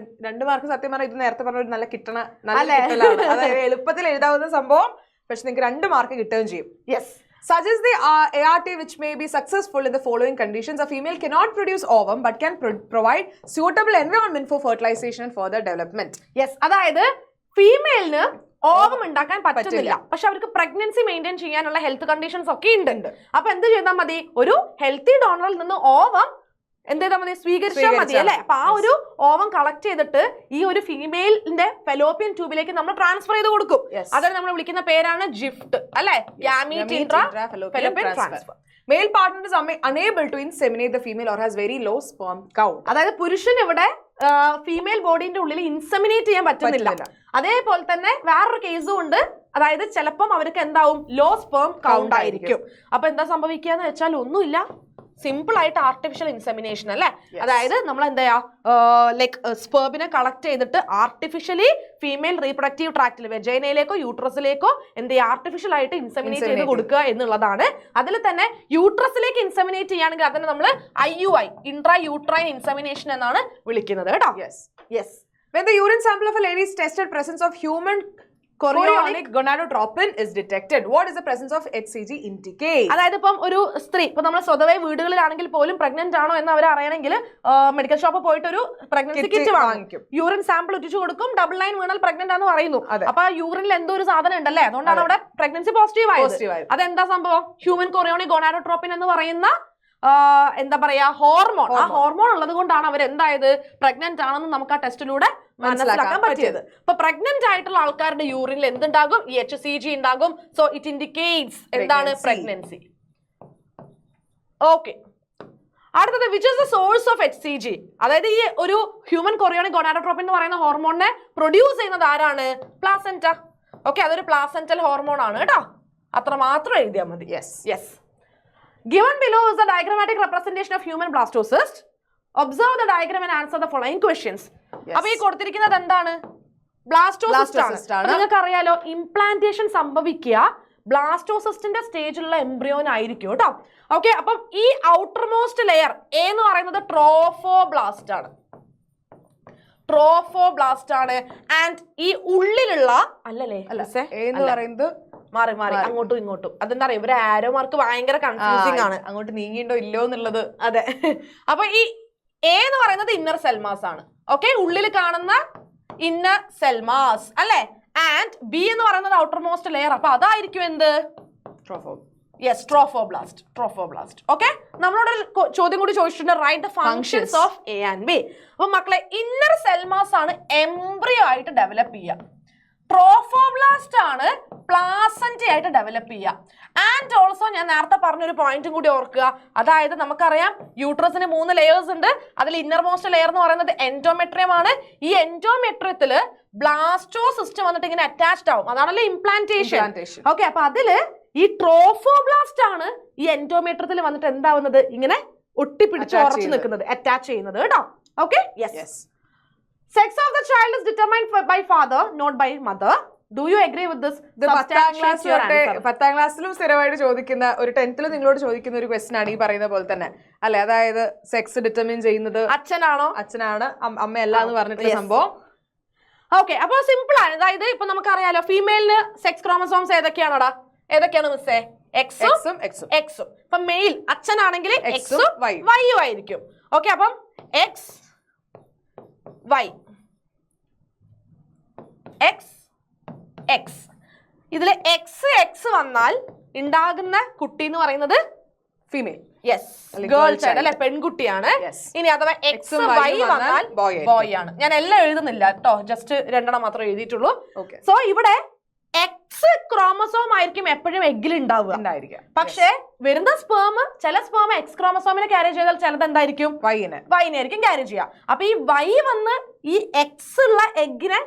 2 മാർക്ക് സത്യം പറഞ്ഞാൽ ഇത് നേരത്തെ പറഞ്ഞ ഒരു നല്ല കിട്ടലാണ്. അതായത് എളുപ്പത്തിൽ എഴുതാവുന്ന സംഭവം, പക്ഷെ നിങ്ങൾക്ക് 2 മാർക്ക് കിട്ടുകയും ചെയ്യും.
Yes.
Suggest the ART which may be successful in the following conditions. A female cannot produce ovum but can provide suitable environment for fertilization and further development.
Yes, അതായത് ഫീമെയിലിന് ഓവം ഉണ്ടാക്കാൻ പറ്റുന്നില്ല, പക്ഷെ അവർക്ക് പ്രഗ്നൻസി മെയിൻറ്റെയിൻ ചെയ്യാനുള്ള health conditions ഒക്കെ ഉണ്ട്. അപ്പൊ എന്ത് ചെയ്താൽ മതി? ഒരു ഹെൽത്തി ഡോണറിൽ നിന്ന് ഓവം എന്ത് ചെയ്താൽ മതി? സ്വീകരിച്ചാൽ മതി അല്ലെ. അപ്പൊ ആ ഒരു ഓവം കളക്ട് ചെയ്തിട്ട് ഈ ഒരു ഫീമെയിലിന്റെ ഫെലോപ്പിയൻ ട്യൂബിലേക്ക് നമ്മൾ ട്രാൻസ്ഫർ ചെയ്ത് കൊടുക്കും. അതാണ് നമ്മൾ വിളിക്കുന്ന പേരാണ് ജിഫ്റ്റ് അല്ലെ. Gamete intra fallopian transfer.
Male partner is unable to inseminate the female or has very low sperm count.
അതായത് പുരുഷൻ ഇവിടെ ഫീമെയിൽ ബോഡിന്റെ ഉള്ളിൽ ഇൻസെമിനേറ്റ് ചെയ്യാൻ പറ്റുന്നില്ല. അതേപോലെ തന്നെ വേറൊരു കേസും ഉണ്ട്. അതായത് ചിലപ്പം അവർക്ക് എന്താവും? ലോ സ്പേം കൗണ്ട് ആയിരിക്കും. അപ്പൊ എന്താ സംഭവിക്കാന്ന് വെച്ചാൽ ഒന്നുമില്ല, സിമ്പിൾ ആയിട്ട് ആർട്ടിഫിഷ്യൽ ഇൻസെമിനേഷൻ അല്ലെ. അതായത് നമ്മൾ എന്താ ലൈക്ക് സ്പേമിനെ കളക്ട് ചെയ്തിട്ട് ആർട്ടിഫിഷ്യലി ഫീമെയിൽ റീപ്രൊഡക്റ്റീവ് ട്രാക്റ്റിൽ വെജൈനയിലേക്കോ യൂട്രസിലേക്കോ എന്ത് ചെയ്യുക? ആർട്ടിഫിഷ്യൽ ആയിട്ട് ഇൻസെമിനേറ്റ് ചെയ്ത് കൊടുക്കുക എന്നുള്ളതാണ്. അതിൽ തന്നെ യൂട്രസിലേക്ക് ഇൻസെമിനേറ്റ് ചെയ്യുകയാണെങ്കിൽ അതിനെ നമ്മൾ IUI, ഇൻട്രാ യൂട്രൈൻ ഇൻസെമിനേഷൻ എന്നാണ് വിളിക്കുന്നത് കേട്ടോ.
Yes. When the urine sample of a lady is tested presence of human chorionic gonadotropin is detected. What is the presence of HCG indicate?
അതായത് ഇപ്പം ഒരു സ്ത്രീ ഇപ്പൊ നമ്മൾ സ്വതവേ വീടുകളിലാണെങ്കിൽ പോലും പ്രഗ്നന്റ് ആണോ എന്ന് അവർ അറിയണമെങ്കിൽ മെഡിക്കൽ ഷോപ്പിൽ പോയിട്ട് ഒരു പ്രഗ്നൻസി കിറ്റ് വാങ്ങിക്കും, യൂറിൻ സാമ്പിൾ ഉറ്റിച്ചു കൊടുക്കും, ഡബിൾ ലൈൻ വീണാൽ പ്രഗ്നന്റ് ആണെന്ന് പറയുന്നു. അപ്പൊ ആ യൂറിനിൽ എന്തോ ഒരു സാധനം ഉണ്ടല്ലേ, അതുകൊണ്ടാണ് അവിടെ പ്രഗ്നൻസി പോസിറ്റീവ് ആയത്. അതെന്താ സംഭവം? ഹ്യൂമൻ കൊറിയോണിക് ഗോണാഡോട്രോപ്പിൻ എന്ന് പറയുന്ന എന്താ പറയാ ഹോർമോൺ. ആ ഹോർമോൺ ഉള്ളത് കൊണ്ടാണ് അവർ എന്തായത് പ്രഗ്നന്റ് ആണെന്ന് നമുക്ക് ആ ടെസ്റ്റിലൂടെ മനസ്സിലാക്കാൻ പറ്റിയത്. ഇപ്പൊ പ്രഗ്നന്റ് ആയിട്ടുള്ള ആൾക്കാരുടെ യൂറിനിൽ എന്തുണ്ടാകും? ഈ HCG ഉണ്ടാകും. സോ ഇറ്റ് ഇൻഡിക്കേറ്റ്സ് എന്താണ്? പ്രഗ്നൻസി. ഓക്കെ, അടുത്തത് which is the source of HCG? അതായത് ഈ ഒരു ഹ്യൂമൻ കൊറിയോണിക് ഗോണാഡോട്രോപ്പിൻ എന്ന് പറയുന്ന ഹോർമോണിനെ പ്രൊഡ്യൂസ് ചെയ്യുന്നത് ആരാണ്? പ്ലാസെന്റ. ഓക്കെ, അതൊരു പ്ലാസെന്റൽ ഹോർമോൺ ആണ് കേട്ടോ, അത്ര മാത്രം എഴുതിയാൽ മതി. Yes. Given below is the diagrammatic representation of human blastocyst. Observe the diagram and answer the following questions. അപ്പൊ ഈ കൊടുത്തിരിക്കുന്നത് എന്താണ്? ബ്ലാസ്റ്റോസിസ്റ്റ് ആണ്. നിങ്ങൾക്ക് അറിയാലോ, ഇംപ്ലാന്റേഷൻ സംഭവിക്കുക ബ്ലാസ്റ്റോസിസ്റ്റിന്റെ സ്റ്റേജിലുള്ള എംബ്രിയോനായിരിക്കും കേട്ടോ. ഓക്കെ, അപ്പം ഈ ഔട്ടർ മോസ്റ്റ് ലെയർ എന്ന് പറയുന്നത് ട്രോഫോബ്ലാസ്റ്റ് ആണ്. ട്രോഫോബ്ലാസ്റ്റ് ആണ്. ആൻഡ് ഈ ഉള്ളിലുള്ള അല്ലല്ലേ
എന്ന് പറയുന്നത്
മാറി അങ്ങോട്ടും ഇങ്ങോട്ടും. അതെന്താ പറയാ, ഇവരെ ആരോ മാർക്ക് ഭയങ്കര കൺഫ്യൂസിംഗ് ആണ്,
അങ്ങോട്ട് നീങ്ങിണ്ടോ ഇല്ലോ എന്നുള്ളത്.
അതെ, അപ്പൊ ഈ എ എന്ന് പറയുന്നത് ഇന്നർ സെൽമാസ് ആണ്. ഓക്കെ, ഉള്ളിൽ കാണുന്ന ഇന്നർ സെൽമാസ് അല്ലെ. ആൻഡ് ബി എന്ന് പറയുന്നത് ഔട്ടർ മോസ്റ്റ് ലെയർ. അപ്പൊ അതായിരിക്കും എന്ത്? ട്രോഫോബ്ലാസ്റ്റ്. ഓക്കെ, നമ്മളോട് ചോദ്യം കൂടി ചോദിച്ചിട്ടുണ്ട്, write the functions of A and B. അപ്പൊ മക്കളെ, ഇന്നർ സെൽമാസ് ആണ് എംബ്രിയോ ആയിട്ട് ഡെവലപ്പ് ചെയ്യുക, ട്രോഫോബ്ലാസ്റ്റ് ആണ് പ്ലാസന്റ ആയിട്ട് ഡെവലപ്പ് ചെയ്യുക. ആൻഡ് ഓൾസോ ഞാൻ നേരത്തെ പറഞ്ഞൊരു പോയിന്റും കൂടി ഓർക്കുക, അതായത് നമുക്കറിയാം യൂട്രസിന് 3 ലെയേഴ്സ് ഉണ്ട്. അതിൽ ഇന്നർ മോസ്റ്റ് ലെയർ എന്ന് പറയുന്നത് എൻഡോമെട്രിയം ആണ്. ഈ എൻഡോമെട്രിയത്തില് ബ്ലാസ്റ്റോസിസ്റ്റ് വന്നിട്ട് ഇങ്ങനെ അറ്റാച്ച്ഡ് ആവും, അതാണല്ലോ ഇംപ്ലാന്റേഷൻ. ഓക്കെ, അപ്പൊ അതില് ഈ ട്രോഫോബ്ലാസ്റ്റ് ആണ് ഈ എൻഡോമെട്രിയത്തിൽ വന്നിട്ട് എന്താവുന്നത്? ഇങ്ങനെ ഒട്ടിപ്പിടിച്ച് ഉറച്ചു നിൽക്കുന്നത്, അറ്റാച്ച് ചെയ്യുന്നത് കേട്ടോ. Okay, yes. Sex of the child is determined by father, not by mother. Do you agree with this?
10th ക്ലാസ്സിലും സ്ഥിരമായിട്ട് ചോദിക്കുന്ന ഒരു 10th നിങ്ങളോട് ചോദിക്കുന്ന ഒരു ക്വസ്റ്റൻ ആണ് ഈ പറയുന്ന പോലെ തന്നെ അല്ലെ. അതായത് സെക്സ് ഡിറ്റർമിൻ ചെയ്യുന്നത് അച്ഛനാണ് അമ്മയല്ല എന്ന് പറഞ്ഞിട്ടുള്ള സംഭവം.
ഓക്കെ, അപ്പൊ സിമ്പിൾ ആണ്. അതായത് ഇപ്പൊ നമുക്കറിയാലോ, ഫീമെയിലിന് സെക്സ് ക്രോമസോംസ് ഏതൊക്കെയാണ് മിസ്സേ? എക്സും. ഇപ്പൊ മെയിൽ അച്ഛനാണെങ്കിൽ എക്സും വൈയും ആയിരിക്കും. ഓക്കെ, അപ്പം എക്സ് വൈ എക്സ് ഇതില് എക്സ് വന്നാൽ ഉണ്ടാകുന്ന കുട്ടി എന്ന് പറയുന്നത് ഫീമെയിൽ. ഗേൾ ചൈൽഡ് അല്ലെ, പെൺകുട്ടിയാണ്. ഇനി അഥവാ എക്സ് വൈ വന്നാൽ ബോയ് ആണ്. ഞാൻ എല്ലാം എഴുതുന്നില്ല കേട്ടോ, ജസ്റ്റ് 2 മാത്രമേ എഴുതിയിട്ടുള്ളൂ. സോ ഇവിടെ എക്സ് ക്രോമസോം ആയിരിക്കും എപ്പോഴും എഗ്ഗിൽ ഉണ്ടാവുക. പക്ഷെ വരുന്ന ചില സ്പേം എക്സ് ക്രോമസോമിനെ ക്യാരി ചെയ്താൽ ചിലത് എന്തായിരിക്കും? വൈനായിരിക്കും ക്യാരി ചെയ്യുക. അപ്പൊ ഈ വൈ വന്ന് ഈ എക്സ് ഉള്ള എഗ്ഗിനെ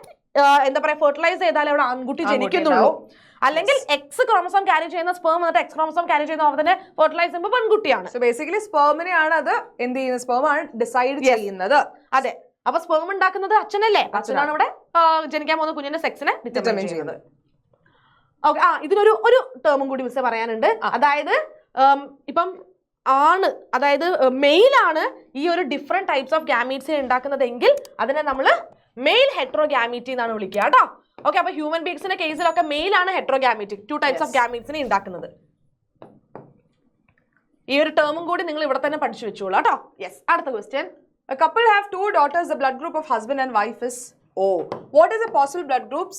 എന്താ പറയാ ഫെർട്ടിലൈസ് ചെയ്താൽ അവിടെ ആൺകുട്ടി ജനിക്കുന്നുള്ളൂ. അല്ലെങ്കിൽ എക്സ് ക്രോമസോം ക്യാരി ചെയ്യുന്ന സ്പേം വന്നിട്ട് എക്സ് ക്രോമസോം ക്യാരി ചെയ്യുന്ന അതിനെ ഫെർട്ടിലൈസ് ചെയ്യുമ്പോൾ പെൺകുട്ടിയാണ്.
സോ ബേസിക്കലി സ്പേമിനെയാണ് അത് എന്ത് ചെയ്യുന്നത്? സ്പേം ആണ് ഡിസൈഡ് ചെയ്യുന്നത്.
അതെ, അപ്പൊ സ്പേം ഉണ്ടാക്കുന്നത് അച്ഛനല്ലേ? അച്ഛനാണ് ഇവിടെ ജനിക്കാൻ പോകുന്ന കുഞ്ഞിന്റെ സെക്സിനെ ഡിറ്റർമിൻ ചെയ്യുന്നത്. ഓക്കെ, ഇതിനൊരു ടേമും കൂടി മിസ് പറയാനുണ്ട്. അതായത് ഇപ്പം ആണ്, അതായത് മെയിലാണ് ഈ ഒരു ഡിഫറെന്റ് ടൈപ്സ് ഓഫ് ഗാമീറ്റ്സിനെ ഉണ്ടാക്കുന്നതെങ്കിൽ അതിനെ നമ്മൾ മെയിൽ ഹെട്രോഗാമീറ്റി എന്നാണ് വിളിക്കുക കേട്ടോ. ഓക്കെ, അപ്പൊ ഹ്യൂമൻ ബീങ്സിന്റെ കേസിലൊക്കെ മെയിലാണ് ഹെട്രോഗാമീറ്റിക് 2 ടൈപ്സ് ഓഫ് ഗാമീറ്റ്സിനെ ഉണ്ടാക്കുന്നത്. ഈ ഒരു ടേമും കൂടി നിങ്ങൾ ഇവിടെ തന്നെ പഠിച്ചു വെച്ചോളൂ കേട്ടോ. യെസ്, അടുത്ത question.
A couple have 2 daughters. The blood group of husband and wife is O. What is the possible blood groups?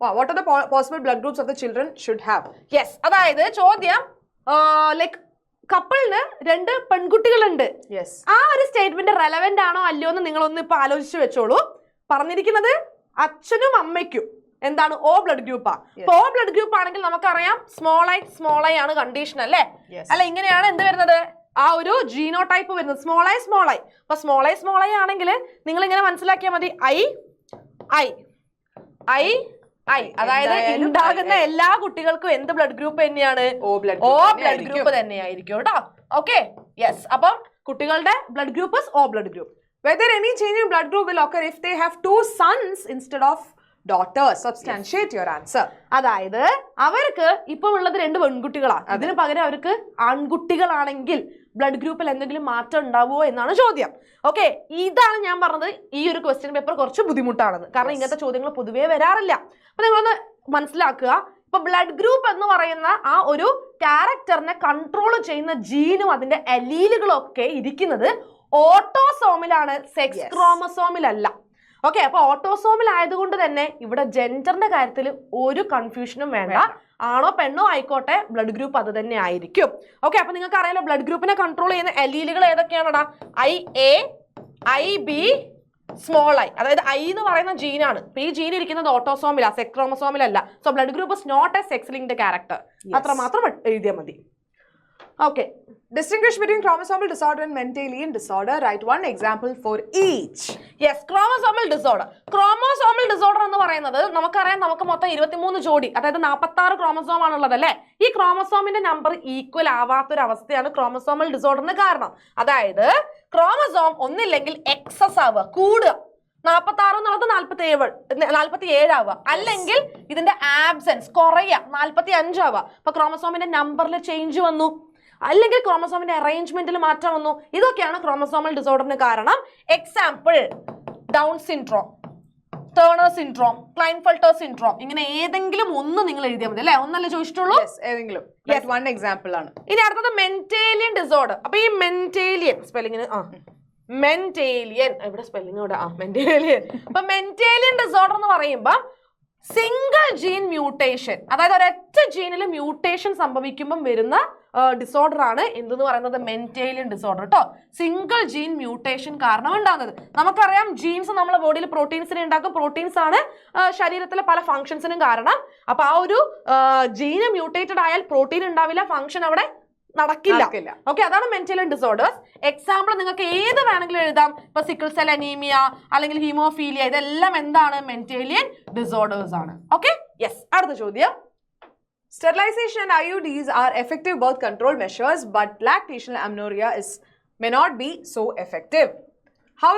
What are the possible blood groups of the children should have?
Yes, അതായത് ചോദ്യം like കപ്പിളിന് 2 പെൺകുട്ടികളുണ്ട്. ആ ഒരു statement relevant ആണോ അല്ലയോ എന്ന് നിങ്ങളൊന്ന് ഇപ്പൊ ആലോചിച്ച് വെച്ചോളൂ. പറഞ്ഞിരിക്കുന്നത് അച്ഛനും അമ്മയ്ക്കും എന്താണ്? O ബ്ലഡ് ഗ്രൂപ്പാ. O ബ്ലഡ് ഗ്രൂപ്പ് ആണെങ്കിൽ നമുക്കറിയാം സ്മോൾ ഐ ആണ് കണ്ടീഷൻ അല്ലേ? അല്ല, ഇങ്ങനെയാണ് എന്ത് വരുന്നത്? ആ ഒരു ജീനോ ടൈപ്പ് വരുന്നത് സ്മോൾ ഐ. അപ്പൊ സ്മോൾ ഐ ആണെങ്കിൽ നിങ്ങൾ ഇങ്ങനെ മനസ്സിലാക്കിയാൽ മതി, ഐ അതായത് ഉണ്ടാകുന്ന എല്ലാ കുട്ടികൾക്കും എന്ത് ബ്ലഡ് ഗ്രൂപ്പ് തന്നെയാണ്? O ബ്ലഡ് ഗ്രൂപ്പ് തന്നെയായിരിക്കും കേട്ടോ. Okay, yes. അപ്പം കുട്ടികളുടെ blood group O blood group.
Whether any change in blood group will occur if they have 2 sons instead of daughters. Substantiate your answer.
അതായത് അവർക്ക് ഇപ്പൊ ഉള്ളത് 2 പെൺകുട്ടികളാണ്, അതിന് പകരം അവർക്ക് ആൺകുട്ടികളാണെങ്കിൽ ബ്ലഡ് ഗ്രൂപ്പിൽ എന്തെങ്കിലും മാറ്റം ഉണ്ടാവുമോ എന്നാണ് ചോദ്യം. ഓക്കെ, ഇതാണ് ഞാൻ പറഞ്ഞത് ഈ ഒരു ക്വസ്റ്റ്യൻ പേപ്പർ കുറച്ച് ബുദ്ധിമുട്ടാണെന്ന്. കാരണം ഇങ്ങനത്തെ ചോദ്യങ്ങൾ പൊതുവേ വരാറില്ല. അപ്പൊ നിങ്ങളൊന്ന് മനസ്സിലാക്കുക. ഇപ്പൊ ബ്ലഡ് ഗ്രൂപ്പ് എന്ന് പറയുന്ന ആ ഒരു ക്യാരക്ടറിനെ കൺട്രോൾ ചെയ്യുന്ന ജീനും അതിന്റെ അലീലുകളും ഒക്കെ ഇരിക്കുന്നത് ഓട്ടോസോമിലാണ്, സെക്സ് ക്രോമസോമിലല്ല. ഓക്കെ, അപ്പൊ ഓട്ടോസോമിൽ ആയതുകൊണ്ട് തന്നെ ഇവിടെ ജെൻഡറിന്റെ കാര്യത്തിൽ ഒരു കൺഫ്യൂഷനും വേണ്ട. ആണോ പെണ്ണോ ആയിക്കോട്ടെ, ബ്ലഡ് ഗ്രൂപ്പ് അത് തന്നെ ആയിരിക്കും. ഓക്കെ, അപ്പൊ നിങ്ങൾക്ക് അറിയാലോ ബ്ലഡ് ഗ്രൂപ്പിനെ കൺട്രോൾ ചെയ്യുന്ന അലീലുകൾ ഏതൊക്കെയാണടാ? IA, IB, small I. അതായത് I എന്ന് പറയുന്ന ജീനാണ്. അപ്പൊ ഈ ജീൻ ഇരിക്കുന്നത് ഓട്ടോസോമില, സെക്സ് ക്രോമസോമിലല്ല. So blood group is not a sex linked character. അത്ര മാത്രം എഴുതിയാൽ മതി. Okay.
Distinguish between chromosomal disorder and Mendelian disorder. Write one example for each.
Yes, chromosomal disorder. Chromosomal disorder എന്ന് പറയുന്നത് നമുക്കറിയാം, നമുക്ക് മൊത്തം 23 ജോഡി, അതായത് 46 ക്രോമസോം ആണുള്ളത് അല്ലേ? ഈ ക്രോമസോമിന്റെ നമ്പർ ഈക്വൽ ആവാത്തൊരവസ്ഥയാണ് ക്രോമസോമൽ ഡിസോർഡറിന് കാരണം. അതായത് ക്രോമസോം ഒന്നില്ലെങ്കിൽ എക്സസ് ആവുക, കൂടുക, 46 എന്നുള്ളത് 47 ആവുക, അല്ലെങ്കിൽ ഇതിന്റെ ആബ്സെൻസ് കുറയുക, 45 ആവുക. അപ്പൊ ക്രോമസോമിന്റെ നമ്പറിൽ ചേഞ്ച് വന്നു, അല്ലെങ്കിൽ ക്രോമസോമിന്റെ അറേഞ്ച്മെന്റിൽ മാറ്റം വന്നു. ഇതൊക്കെയാണ് ക്രോമസോമൽ ഡിസോർഡറിന് കാരണം. Example Down syndrome, Turner syndrome, Klinefelter syndrome, ഇങ്ങനെ ഏതെങ്കിലും ഒന്ന് നിങ്ങൾ എഴുതിയാൽ മതി അല്ലെ? ഒന്നല്ലേ ചോദിച്ചിട്ടുള്ളൂ?
ഏതെങ്കിലും വൺ എക്സാമ്പിൾ ആണ്.
ഇനി അടുത്തത് മെന്റേലിയൻ ഡിസോർഡർ. അപ്പൊ ഈ മെന്റേലിയൻ സ്പെല്ലിങ്ങിന് മെന്റേലിയൻ, ഇവിടെ സ്പെല്ലിംഗ് ഇവിടെ മെന്റേലിയൻ. അപ്പൊ മെന്റേലിയൻ ഡിസോർഡർ എന്ന് പറയുമ്പോൾ സിംഗിൾ ജീൻ മ്യൂട്ടേഷൻ, അതായത് ഒരൊറ്റ ജീനിൽ മ്യൂട്ടേഷൻ സംഭവിക്കുമ്പോൾ വരുന്ന ഡിസോർഡർ ആണ് എന്തെന്ന് പറയുന്നത്? മെന്റേലിയൻ ഡിസോർഡർ കേട്ടോ. സിംഗിൾ ജീൻ മ്യൂട്ടേഷൻ കാരണം ഉണ്ടാകുന്നത്. നമുക്കറിയാം ജീൻസ് നമ്മളെ ബോഡിയിൽ പ്രോട്ടീൻസിനെ ഉണ്ടാക്കും, പ്രോട്ടീൻസ് ആണ് ശരീരത്തിലെ പല ഫംഗ്ഷൻസിനും കാരണം. അപ്പൊ ആ ഒരു ജീന് മ്യൂട്ടേറ്റഡ് ആയാൽ പ്രോട്ടീൻ ഉണ്ടാവില്ല, ഫംഗ്ഷൻ അവിടെ നടക്കില്ല. ഓക്കെ, അതാണ് മെന്റേലിയൻ ഡിസോർഡേഴ്സ്. എക്സാമ്പിൾ നിങ്ങൾക്ക് ഏത് വേണമെങ്കിലും എഴുതാം. ഇപ്പൊ സിക്കിൾ സെൽ അനീമിയ അല്ലെങ്കിൽ ഹീമോഫീലിയ, ഇതെല്ലാം എന്താണ്? മെന്റേലിയൻ ഡിസോർഡേഴ്സ് ആണ്. Okay, yes. അടുത്ത ചോദ്യം.
Sterilization and IUDs are effective birth control measures, but lactational amenorrhea may not be so effective. How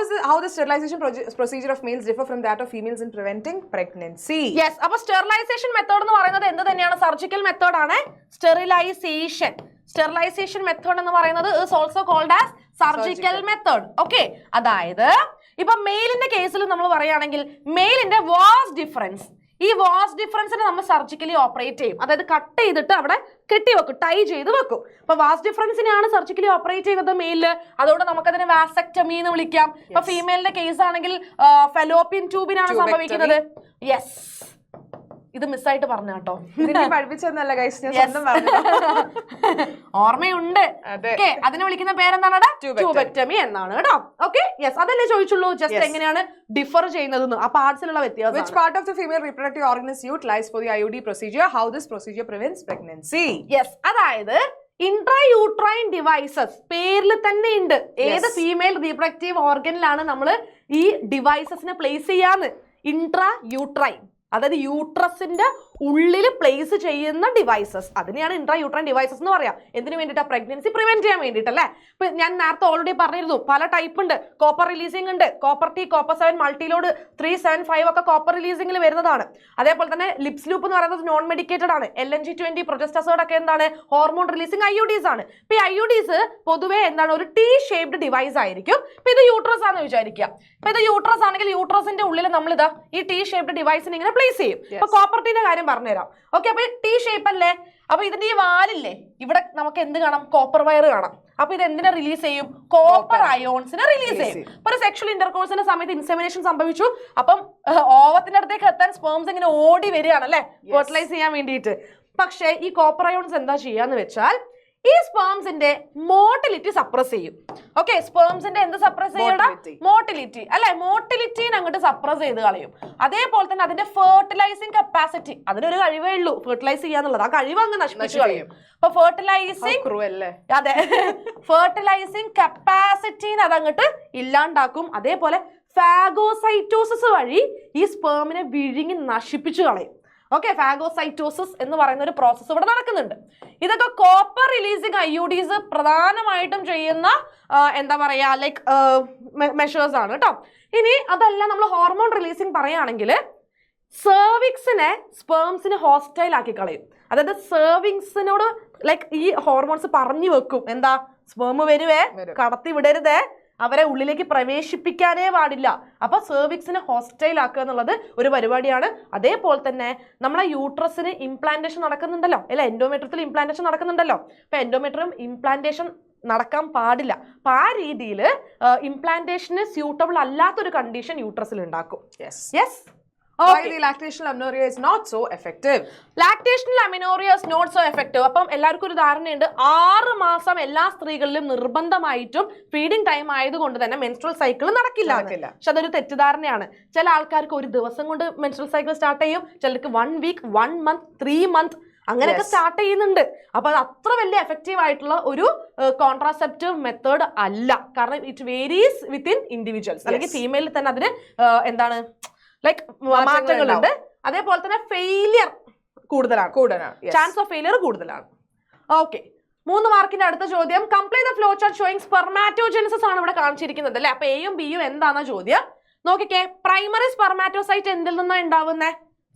the sterilization procedure of males differ from that of females in preventing pregnancy?
Yes, അപ്പോൾ sterilisation method എന്ന് പറയുന്നത് എന്ത് തന്നെയാണ്? Surgical method ആണ് sterilisation. Sterilisation method എന്ന് പറയുന്നത് is also called as surgical method. Okay, അതായത് ഇപ്പൊ മെയിലിന്റെ കേസിൽ നമ്മൾ പറയുകയാണെങ്കിൽ മെയിലിന്റെ വാസ് ഡിഫറൻസ്, ഈ വാസ് ഡിഫറൻസിനെ നമ്മൾ സർജിക്കലി ഓപ്പറേറ്റ് ചെയ്യും. അതായത് കട്ട് ചെയ്തിട്ട് അവിടെ കെട്ടി വെക്കും, ടൈ ചെയ്ത് വെക്കും. അപ്പൊ വാസ് ഡിഫറൻസിനെയാണ് സർജിക്കലി ഓപ്പറേറ്റ് ചെയ്യുന്നത് മെയിലില്. അതുകൊണ്ട് നമുക്കതിനെ വാസക്ടമി എന്ന് വിളിക്കാം. ഇപ്പൊ ഫീമെയിലിന്റെ കേസ് ആണെങ്കിൽ ഫെലോപ്പിയൻ ട്യൂബിനാണ് സംഭവിക്കുന്നത്. യെസ്, ഇത് മിസ്സായിട്ട് പറഞ്ഞ കേട്ടോ,
പഠിപ്പിച്ചല്ല ഗൈസ്,
ഓർമ്മയുണ്ട്. ഓക്കെ, അതിനെ വിളിക്കുന്ന പേരെന്താണ്? ട്യൂബെക്ടമി എന്നാണ് കേട്ടോ. ഓക്കെ, യെസ്, അതല്ലേ ചോദിച്ചുള്ളൂ, ജസ്റ്റ് എങ്ങനെയാണ് ഡിഫർ ചെയ്യുന്നത് ആ പാർട്സിലുള്ള വ്യത്യാസം.
Which part of the female reproductive organ is utilized for the IUD procedure? How this procedure prevents pregnancy?
Yes, അതായത് ഇൻട്രായൂട്രൈൻ ഡിവൈസസ് പേരിൽ തന്നെ ഉണ്ട്. ഏത് ഫീമെയിൽ റീപ്രൊഡക്റ്റീവ് ഓർഗനിലാണ് നമ്മൾ ഈ ഡിവൈസസിനെ പ്ലേസ് ചെയ്യാന്ന്? ഇൻട്രായൂട്രൈൻ, അതായത് യൂട്രസിന്റെ ഉള്ളിൽ പ്ലേസ് ചെയ്യുന്ന ഡിവൈസസ്, അതിനെയാണ് ഇൻട്രായൂട്രൈൻ ഡിവൈസസ് എന്ന് പറയാം. എന്തിനു വേണ്ടിയിട്ടാണ്? പ്രഗ്നൻസി പ്രിവെന്റ് ചെയ്യാൻ വേണ്ടിയിട്ടല്ലേ. ഇപ്പൊ ഞാൻ നേരത്തെ ഓൾറെഡി പറഞ്ഞിരുന്നു, പല ടൈപ്പ് ഉണ്ട്. കോപ്പർ റിലീസിംഗ് ഉണ്ട്, കോപ്പർ T, കോപ്പർ 7, മൾട്ടിലോഡ് 375 ഒക്കെ കോപ്പർ റിലീസിംഗിൽ വരുന്നതാണ്. അതേപോലെ തന്നെ ലിപ്സ് ലൂപ്പ് എന്ന് പറയുന്നത് നോൺ മെഡിക്കേറ്റഡ് ആണ്. LNG-20, പ്രൊജസ്റ്റസോഡ് ഒക്കെ എന്താണ്? ഹോർമോൺ റിലീസിംഗ് IUDs ആണ്. ഇപ്പൊ ഈ IUDs പൊതുവേ എന്താണ്? ഒരു T ഷേപ്ഡ് ഡിവൈസ് ആയിരിക്കും. ഇപ്പൊ ഇത് യൂട്രസ് ആണെന്ന് വിചാരിക്കുക. ഇപ്പൊ ഇത് യൂട്രസ് ആണെങ്കിൽ യൂട്രസിന്റെ ഉള്ളിൽ നമ്മൾ ഇതാ ഈ T ഷേപ്ഡ് ഡിവൈസിനെ ഇങ്ങനെ പ്ലേസ് ചെയ്യും. ഇപ്പൊ കോപ്പർ Tന്റെ കാര്യം പറഞ്ഞുതരാം. ഓക്കെ, അപ്പൊ T ഷേപ്പ് അല്ലേ? അപ്പൊ ഇതിന്റെ ഈ വാലില്ലേ, ഇവിടെ നമുക്ക് എന്ത് കാണാം? കോപ്പർ വയർ കാണാം. അപ്പൊ ഇത് എന്തിനെ റിലീസ് ചെയ്യും? കോപ്പർ അയോൺസിനെ റിലീസ് ചെയ്യും. ഇപ്പൊ ഒരു സെക്ഷൽ ഇന്റർകോഴ്സിന്റെ സമയത്ത് ഇൻസെമിനേഷൻ സംഭവിച്ചു, അപ്പം ഓവത്തിന്റെ അടുത്തേക്ക് എത്താൻ സ്പേംസ് ഇങ്ങനെ ഓടി വരികയാണ് അല്ലെ, ഫെർട്ടിലൈസ് ചെയ്യാൻ വേണ്ടിയിട്ട്. പക്ഷെ ഈ കോപ്പർ അയോൺസ് എന്താ ചെയ്യാന്ന് വെച്ചാൽ ഈ സ്പേംസിന്റെ മോട്ടിലിറ്റി സപ്രസ് ചെയ്യും. ഓക്കെ, സ്പേംസിന്റെ എന്ത് സപ്രസ് ചെയ്യണം? മോട്ടിലിറ്റി അല്ലെ, മോട്ടിലിറ്റിനെ അങ്ങോട്ട് സപ്രസ് ചെയ്ത് കളയും. അതേപോലെ തന്നെ അതിന്റെ ഫെർട്ടിലൈസിങ് കപ്പാസിറ്റി, അതിനൊരു കഴിവേ ഉള്ളൂ ഫെർട്ടിലൈസ് ചെയ്യാന്നുള്ളത്, ആ കഴിവ് അങ്ങ് നശിപ്പിച്ചു കളയും. അപ്പൊ അതെ, ഫെർട്ടിലൈസിങ് കപ്പാസിറ്റിനെ അതങ്ങോട്ട് ഇല്ലാണ്ടാക്കും. അതേപോലെ ഫാഗോസൈറ്റോസിസ് വഴി ഈ സ്പേമിനെ വിഴുങ്ങി നശിപ്പിച്ചു കളയും. ഓക്കെ, ഫാഗോസൈറ്റോസിസ് എന്ന് പറയുന്ന ഒരു പ്രോസസ്സ് ഇവിടെ നടക്കുന്നുണ്ട്. ഇതൊക്കെ കോപ്പർ റിലീസിങ് IUDs പ്രധാനമായിട്ടും ചെയ്യുന്ന എന്താ പറയാ ലൈക്ക് മെഷേഴ്സ് ആണ് കേട്ടോ. ഇനി അതല്ല, നമ്മൾ ഹോർമോൺ റിലീസിങ് പറയുകയാണെങ്കിൽ സെർവിക്സിനെ സ്പേംസിന് ഹോസ്റ്റൈൽ ആക്കി കളയും. അതായത് സെർവിക്സിനോട് ലൈക്ക് ഈ ഹോർമോൺസ് പറഞ്ഞു വെക്കും, എന്താ? സ്പേം വരുവേ, കടത്തി വിടരുതേ, അവരെ ഉള്ളിലേക്ക് പ്രവേശിപ്പിക്കാനേ പാടില്ല. അപ്പൊ സെർവിക്സിനെ ഹോസ്റ്റൈൽ ആക്കുക എന്നുള്ളത് ഒരു പരിപാടിയാണ്. അതേപോലെ തന്നെ നമ്മളെ യൂട്രസിന് ഇംപ്ലാന്റേഷൻ നടക്കുന്നുണ്ടല്ലോ, അല്ല എൻഡോമെട്രിയത്തിൽ ഇംപ്ലാന്റേഷൻ നടക്കുന്നുണ്ടല്ലോ. അപ്പൊ എൻഡോമെട്രിയം ഇംപ്ലാന്റേഷൻ നടക്കാൻ പാടില്ല. അപ്പൊ ആ രീതിയിൽ ഇംപ്ലാന്റേഷന് സ്യൂട്ടബിൾ അല്ലാത്തൊരു കണ്ടീഷൻ യൂട്രസിൽ ഉണ്ടാക്കും. Yes.
Why the lactational amenorrhea is not so effective?
Lactational amenorrhea is not so effective. അപ്പം എല്ലാവർക്കും ഒരു ധാരണയുണ്ട്, 6 മാസം എല്ലാ സ്ത്രീകളിലും നിർബന്ധമായിട്ടും ഫീഡിംഗ് ടൈം ആയതുകൊണ്ട് തന്നെ മെൻസ്ട്രൽ സൈക്കിൾ നടക്കില്ല. പക്ഷെ അതൊരു തെറ്റിദ്ധാരണയാണ്. ചില ആൾക്കാർക്ക് ഒരു ദിവസം കൊണ്ട് മെൻസ്ട്രൽ സൈക്കിൾ സ്റ്റാർട്ട് ചെയ്യും, ചിലർക്ക് 1 വീക്ക്, 1 മന്ത്, 3 മന്ത് അങ്ങനെയൊക്കെ സ്റ്റാർട്ട് ചെയ്യുന്നുണ്ട്. അപ്പൊ അത് അത്ര വലിയ എഫക്റ്റീവ് ആയിട്ടുള്ള ഒരു കോൺട്രാസെപ്റ്റീവ് മെത്തേഡ് അല്ല. കാരണം ഇറ്റ് വേരീസ് വിത്തിൻ ഇൻഡിവിജ്വൽസ്. അല്ലെങ്കിൽ ഫീമെയിലിൽ തന്നെ അതിന് എന്താണ് ലൈക്ക് മാറ്റങ്ങളുണ്ട്. അതേപോലെ തന്നെ ഫെയിലിയർ കൂടുതലാണ്, ചാൻസ് ഓഫ് ഫെയിലിയർ കൂടുതലാണ്. ഓക്കെ, 3 മാർക്കിന്റെ അടുത്ത ചോദ്യം. Complete the flow chart showing spermatogenesis ആണ് ഇവിടെ കാണിച്ചിരിക്കുന്നത് അല്ലെ. അപ്പൊ എയും ബിയും എന്താണ് ചോദ്യം നോക്കിക്കേ. പ്രൈമറി സ്പെർമാറ്റോസൈറ്റ് എന്തിൽ നിന്നാണ് ഉണ്ടാവുന്നത്?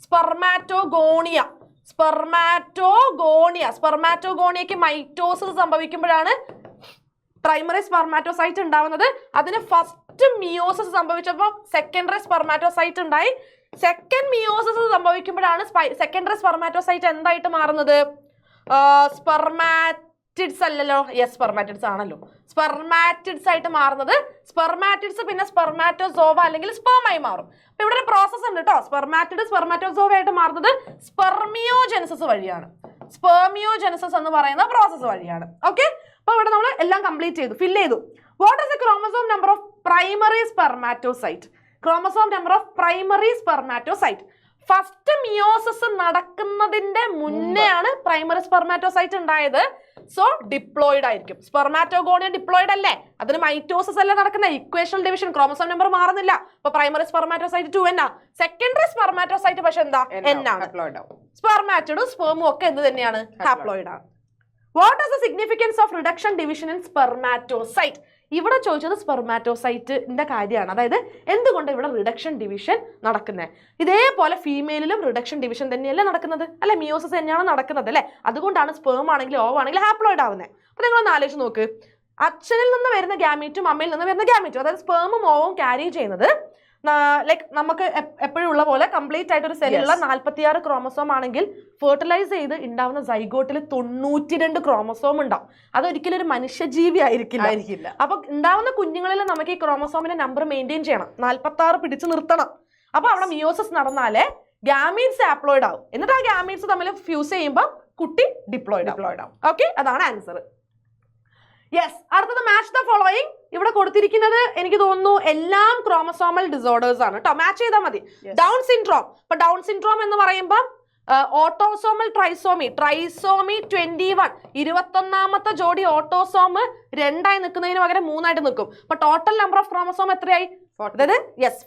സ്പെർമാറ്റോഗോണിയ. സ്പെർമാറ്റോഗോണിയക്ക് മൈറ്റോസിസ് സംഭവിക്കുമ്പോഴാണ് പ്രൈമറി സ്പെർമാറ്റോസൈറ്റ് ഉണ്ടാവുന്നത്. അതിന് ഫസ്റ്റ് മിയോസിസ് സംഭവിച്ചപ്പോൾ സെക്കൻഡറി സ്പെർമാറ്റോസൈറ്റ് ഉണ്ടായി. സെക്കൻഡ് മിയോസിസ് സംഭവിക്കുമ്പോഴാണ് സെക്കൻഡറി സ്പെർമാറ്റോസൈറ്റ് എന്തായിട്ട് മാറുന്നത്? സ്പെർമാറ്റിഡ്സ് അല്ലല്ലോ, യെസ് സ്പെർമാറ്റിഡ്സ് ആണല്ലോ. സ്പെർമാറ്റിഡ്സ് ആയിട്ട് മാറുന്നത്. സ്പെർമാറ്റിഡ്സ് പിന്നെ സ്പെർമാറ്റോസോവ അല്ലെങ്കിൽ സ്പെർമായി മാറും. അപ്പൊ ഇവിടെ ഒരു പ്രോസസ് ഉണ്ട് കേട്ടോ. സ്പെർമാറ്റിഡ് സ്പെർമാറ്റോസോവ ആയിട്ട് മാറുന്നത് സ്പെർമിയോജെനസിസ് വഴിയാണ്. സ്പെർമിയോജെനസിസ് എന്ന് പറയുന്ന പ്രോസസ് വഴിയാണ്. ഓക്കെ, അപ്പൊ ഇവിടെ നമ്മൾ എല്ലാം കംപ്ലീറ്റ് ചെയ്തു, ഫിൽ ചെയ്തു. What is the chromosome number of primary spermatocyte? Chromosome number of primary spermatocyte. First meiosis നടക്കുന്നതിന്റെ മുന്നെയാണ് പ്രൈമറി സ്പെർമാറ്റോസൈറ്റ് ഉണ്ടായത്. സോ ഡിപ്ലോയിഡ് ആയിരിക്കും. സ്പെർമാറ്റോഗോണിയ ഡിപ്ലോയിഡ് അല്ലേ, അതിന് മൈറ്റോസിസ് അല്ലേ നടക്കുന്നത്, ഇക്വേഷണൽ ഡിവിഷൻ, ക്രോമസോം നമ്പർ മാറുന്നില്ല. അപ്പൊ primary spermatocyte 2N. Secondary spermatocyte പക്ഷെ എന്താ? N ആണ്. സ്പെർമാറ്റിഡും സ്പെർമും ഒക്കെ എന്ത് തന്നെയാണ്? ഹാപ്ലോയിഡ് ആണ്. What is the significance of reduction division in spermatocyte? ഇവിടെ ചോദിച്ചത് സ്പെർമാറ്റോസൈറ്റിന്റെ കാര്യമാണ്. അതായത് എന്തുകൊണ്ട് ഇവിടെ റിഡക്ഷൻ ഡിവിഷൻ നടക്കുന്നത്? ഇതേപോലെ ഫീമെയിലും റിഡക്ഷൻ ഡിവിഷൻ തന്നെയല്ലേ നടക്കുന്നത് അല്ലെ, മിയോസിസ് തന്നെയാണ് നടക്കുന്നത് അല്ലെ. അതുകൊണ്ടാണ് സ്പെർം ആണെങ്കിലും ഓവ് ആണെങ്കിലും ഹാപ്ലോയിഡ് ആവുന്നത്. അപ്പൊ നിങ്ങളൊന്ന് ആലോചിച്ച് നോക്ക്, അച്ഛനിൽ നിന്ന് വരുന്ന ഗാമീറ്റും അമ്മയിൽ നിന്ന് വരുന്ന ഗാമീറ്റും, അതായത് സ്പെർമും ഓവും ക്യാരി ചെയ്യുന്നത് ലൈക്ക് നമുക്ക് എപ്പോഴും ഉള്ള പോലെ കംപ്ലീറ്റ് ആയിട്ട് ഒരു സെല്ലിലുള്ള 46 ക്രോമസോം ആണെങ്കിൽ ഫെർട്ടിലൈസ് ചെയ്ത് ഉണ്ടാവുന്ന സൈഗോട്ടിൽ 92 ക്രോമസോം ഉണ്ടാവും. അതൊരിക്കലും ഒരു മനുഷ്യജീവി ആയിരിക്കില്ല. അപ്പൊ ഉണ്ടാവുന്ന കുഞ്ഞുങ്ങളിൽ നമുക്ക് ഈ ക്രോമസോമിന്റെ നമ്പർ മെയിൻറ്റെയിൻ ചെയ്യണം, 46 പിടിച്ചു നിർത്തണം. അപ്പൊ അവിടെ മിയോസിസ് നടന്നാലേ ഗാമീറ്റ്സ് ഹാപ്ലോയിഡ് ആവും. എന്നിട്ട് ആ ഗാമീറ്റ്സ് തമ്മിൽ ഫ്യൂസ് ചെയ്യുമ്പോൾ കുട്ടി ഡിപ്ലോയിഡ് ആവും. ഓക്കെ, അതാണ് ആൻസർ. യെസ്, അടുത്തത് മാച്ച് ദ ഫോളോയിങ്. ഇവിടെ കൊടുത്തിരിക്കുന്നത് എനിക്ക് തോന്നുന്നു എല്ലാം ക്രോമസോമൽ ഡിസോർഡേഴ്സ് ആണ് കേട്ടോ. മാച്ച് ചെയ്താൽ മതി. Down syndrome. ഇപ്പൊ ഡൗൺ സിൻഡ്രോം എന്ന് പറയുമ്പോൾ ഓട്ടോസോമൽ ട്രൈസോമി 21, 21ാമത്തെ ജോഡി ഓട്ടോസോം 2 ആയി നിൽക്കുന്നതിന് പകരം 3 ആയിട്ട് നിൽക്കും. അപ്പൊ ടോട്ടൽ നമ്പർ ഓഫ് ക്രോമസോം എത്രയായി? അതായത് യെസ്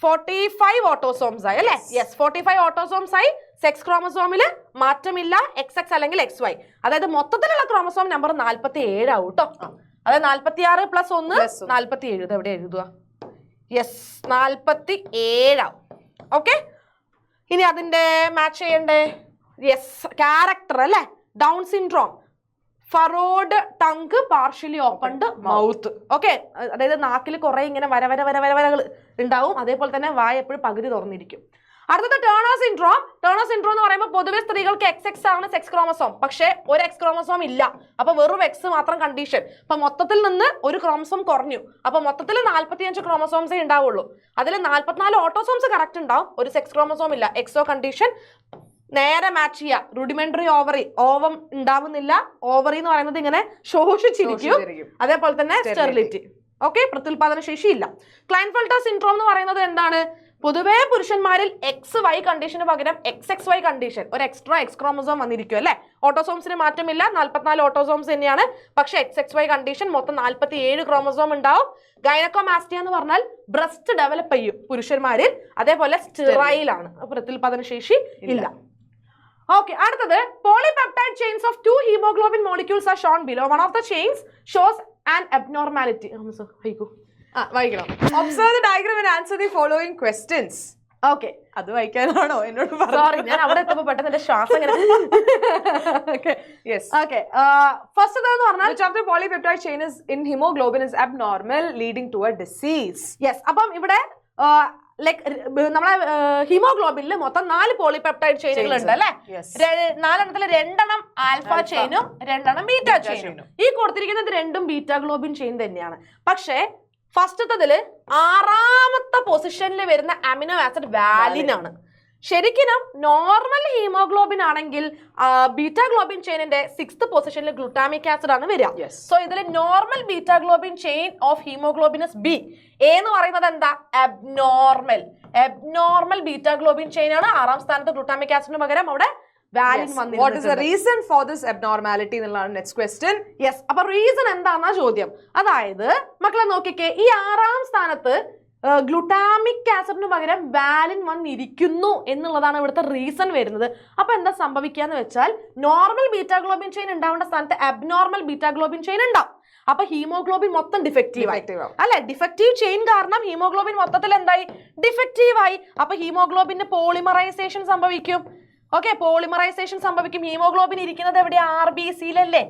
45 ഓട്ടോസോംസ് ആയി അല്ലെ. യെസ് 45 ഓട്ടോസോംസ് ആയി. സെക്സ് ക്രോമസോമില് മാറ്റമില്ല, XX അല്ലെങ്കിൽ XY. അതായത് മൊത്തത്തിലുള്ള ക്രോമസോം നമ്പർ 47 ആവും കേട്ടോ. അതായത് 46 + 1 47. ഇത് എവിടെ എഴുതുക? യെസ് 47 ആവും. ഓക്കെ, ഇനി അതിന്റെ മാച്ച് ചെയ്യണ്ടേ? യെസ് ക്യാരക്ടർ അല്ലെ. Down syndrome, furrowed tongue, partially opened mouth. Okay, അതായത് നാക്കിൽ കുറെ ഇങ്ങനെ വരകൾ ഉണ്ടാവും. അതേപോലെ തന്നെ വായ എപ്പോഴും പകുതി തുറന്നിരിക്കും. അടുത്തത് ടേണർ സിൻഡ്രോം. ടേണർ സിൻഡ്രോം എന്ന് പറയുമ്പോൾ പൊതുവെ സ്ത്രീകൾക്ക് XX ആണ് സെക്സ് ക്രോമസോം, പക്ഷേ ഒരു X ക്രോമസോം ഇല്ല. അപ്പൊ വെറും X മാത്രം കണ്ടീഷൻ. അപ്പൊ മൊത്തത്തിൽ നിന്ന് ഒരു ക്രോമസോം കുറഞ്ഞു. അപ്പൊ മൊത്തത്തിൽ 45 ക്രോമസോംസേ ഉണ്ടാവുള്ളൂ. അതിൽ 44 ഓട്ടോസോംസ് കറക്റ്റ് ഉണ്ടാവും, ഒരു സെക്സ് ക്രോമസോം ഇല്ല. XO കണ്ടീഷൻ നേരെ മാച്ച് ചെയ്യുക. റുഡിമെന്ററി ഓവറി, ഓവം ഉണ്ടാവുന്നില്ല. ഓവറി എന്ന് പറയുന്നത് ഇങ്ങനെ ശോഷിച്ചിരിക്കും. അതേപോലെ തന്നെ സ്റ്റെറിലിറ്റി. ഓക്കെ, പ്രത്യുൽപാദന ശേഷി ഇല്ല. ക്ലൈൻഫെൽട്ടർ സിൻഡ്രോം എന്ന് പറയുന്നത് എന്താണ്? പൊതുവേ പുരുഷന്മാരിൽ XY കണ്ടീഷന് പകരം XXY കണ്ടീഷൻ, ഒരു എക്സ്ട്രാ X ക്രോമസോം വന്നിരിക്കും അല്ലെ. ഓട്ടോസോംസിന് മാറ്റമില്ല, 44 ഓട്ടോസോംസ് തന്നെയാണ്. പക്ഷെ XXY കണ്ടീഷൻ മൊത്തം 47 ക്രോമസോം ഉണ്ടാവും. ഗൈനക്കോമാസ്റ്റിയ എന്ന് പറഞ്ഞാൽ ബ്രസ്റ്റ് ഡെവലപ്പ് ചെയ്യും പുരുഷന്മാരിൽ. അതേപോലെ സ്റ്റെറൈലാണ്, പ്രത്യുൽപാദന ശേഷി ഇല്ല. Okay, അടുത്തത് polypeptide chains of 2 hemoglobin molecules are shown below. One of the chains shows an abnormality.
വായിക്കണം. Observe the diagram and answer the following questions.
Okay,
അത് വായിക്കാനാണോ എന്നോട്
സോറി, ഞാൻ അവിടെ എത്തുമ്പോ പെട്ടെന്ന് എന്റെ ശ്വാസം ഇങ്ങനെ ഓക്കെ. ഫസ്റ്റ് എന്ന് പറഞ്ഞാൽ
which of the polypeptide chain is in hemoglobin is abnormal leading to a disease.
Yes, അപ്പം ഇവിടെ ലൈക് നമ്മളെ ഹീമോഗ്ലോബിനിൽ മൊത്തം 4 പോളിപെപ്റ്റൈഡ് ചെയിനുകൾ ഉണ്ട് അല്ലെ. 4 2 ആൽഫ ചെയിനും 2 ബീറ്റ ചെയിനും. ഈ കൊടുത്തിരിക്കുന്നത് 2 ബീറ്റാ ഗ്ലോബിൻ ചെയിൻ തന്നെയാണ്. പക്ഷേ ഫസ്റ്റത്തതില് 6ാമത്തെ പൊസിഷനിൽ വരുന്ന അമിനോ ആസിഡ് വാലിൻ ആണ്. ശരിക്കും നോർമൽ ഹീമോഗ്ലോബിൻ ആണെങ്കിൽ ബീറ്റാ ഗ്ലോബിൻ ചെയിനിന്റെ 6th പൊസിഷനിൽ ഗ്ലൂട്ടാമിക് ആസിഡ് ആണ് വരിക. സോ ഇതിൽ normal beta globin chain of haemoglobin is B. എന്ന് പറയുന്നത് എന്താ? എബ്നോർമൽ ബീറ്റാ ഗ്ലോബിൻ ചെയിൻ ആണ്. 6ാം സ്ഥാനത്ത് ഗ്ലൂട്ടാമിക് ആസിഡിന് പകരം അവിടെ വാലിൻ വന്നു.
What is the reason for this abnormality എന്നുള്ളതാണ് നെക്സ്റ്റ് ക്വസ്റ്റ്യൻ.
യെസ്, അപ്പൊ റീസൺ എന്താണെന്നാ ചോദ്യം. അതായത് മക്കളെ നോക്കിക്കേ, ഈ 6ാം സ്ഥാനത്ത് ഗ്ലൂട്ടാമിക് ആസിഡിന് പകരം വാലിൻ വന്നിരിക്കുന്നു എന്നുള്ളതാണ് ഇവിടുത്തെ റീസൺ വരുന്നത്. അപ്പൊ എന്താ സംഭവിക്കാന്ന് വെച്ചാൽ നോർമൽ ബീറ്റാഗ്ലോബിൻ ചെയിൻ ഉണ്ടാവേണ്ട സ്ഥാനത്ത് അബ്നോർമൽ ബീറ്റാഗ്ലോബിൻ ചെയിൻ ഉണ്ടാവും. അപ്പൊ ഹീമോഗ്ലോബിൻ മൊത്തം ഡിഫക്റ്റീവ് അല്ലെ. ഡിഫക്റ്റീവ് ചെയിൻ കാരണം ഹീമോഗ്ലോബിൻ മൊത്തത്തിൽ എന്തായി? ഡിഫക്റ്റീവ് ആയി. അപ്പൊ ഹീമോഗ്ലോബിന്റെ പോളിമറൈസേഷൻ സംഭവിക്കും. ഓക്കെ, പോളിമറൈസേഷൻ സംഭവിക്കും. ഹീമോഗ്ലോബിൻ ഇരിക്കുന്നത് എവിടെ? RBCയിലല്ലേ?